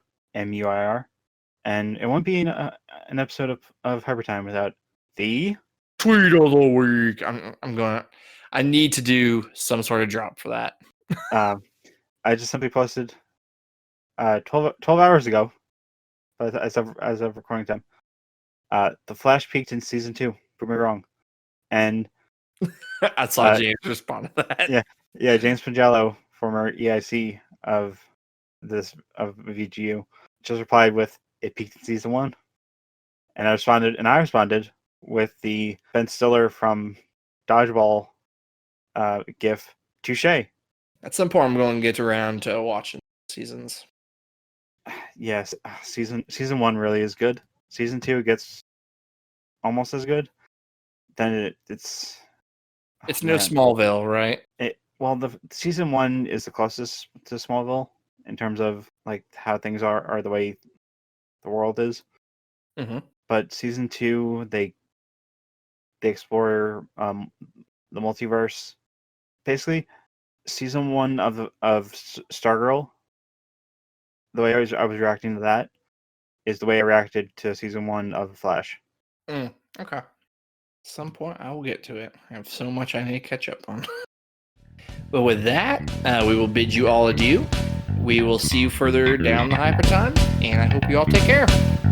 And it won't be an episode of Hypertime without the Tweet of the week. I need to do some sort of drop for that. I just simply posted 12 hours ago, as of recording time. The Flash peaked in season 2. Prove me wrong. And I saw James respond to that. yeah, James Pangello, former EIC of VGU, just replied with, "It peaked in season 1." And I responded with the Ben Stiller from Dodgeball gif, "Touche." At some point, I'm going to get around to watching seasons. Yes, season 1 really is good. Season 2 gets almost as good. Then it's no Smallville, right? The season 1 is the closest to Smallville in terms of like how things are the way the world is. Mm-hmm. But season 2, they explore the multiverse. Basically, season 1 of Stargirl, the way I was reacting to that is the way I reacted to season 1 of The Flash. Okay. At some point, I will get to it. I have so much I need to catch up on. But with that, we will bid you all adieu. We will see you further down the Hypertime, and I hope you all take care.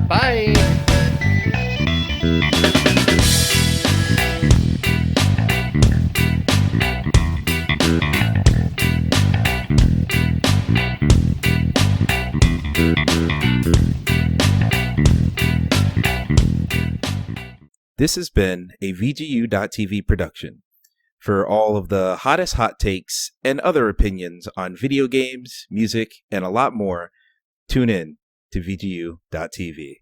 Bye! This has been a VGU.TV production. For all of the hottest hot takes and other opinions on video games, music, and a lot more, tune in to VGU.TV.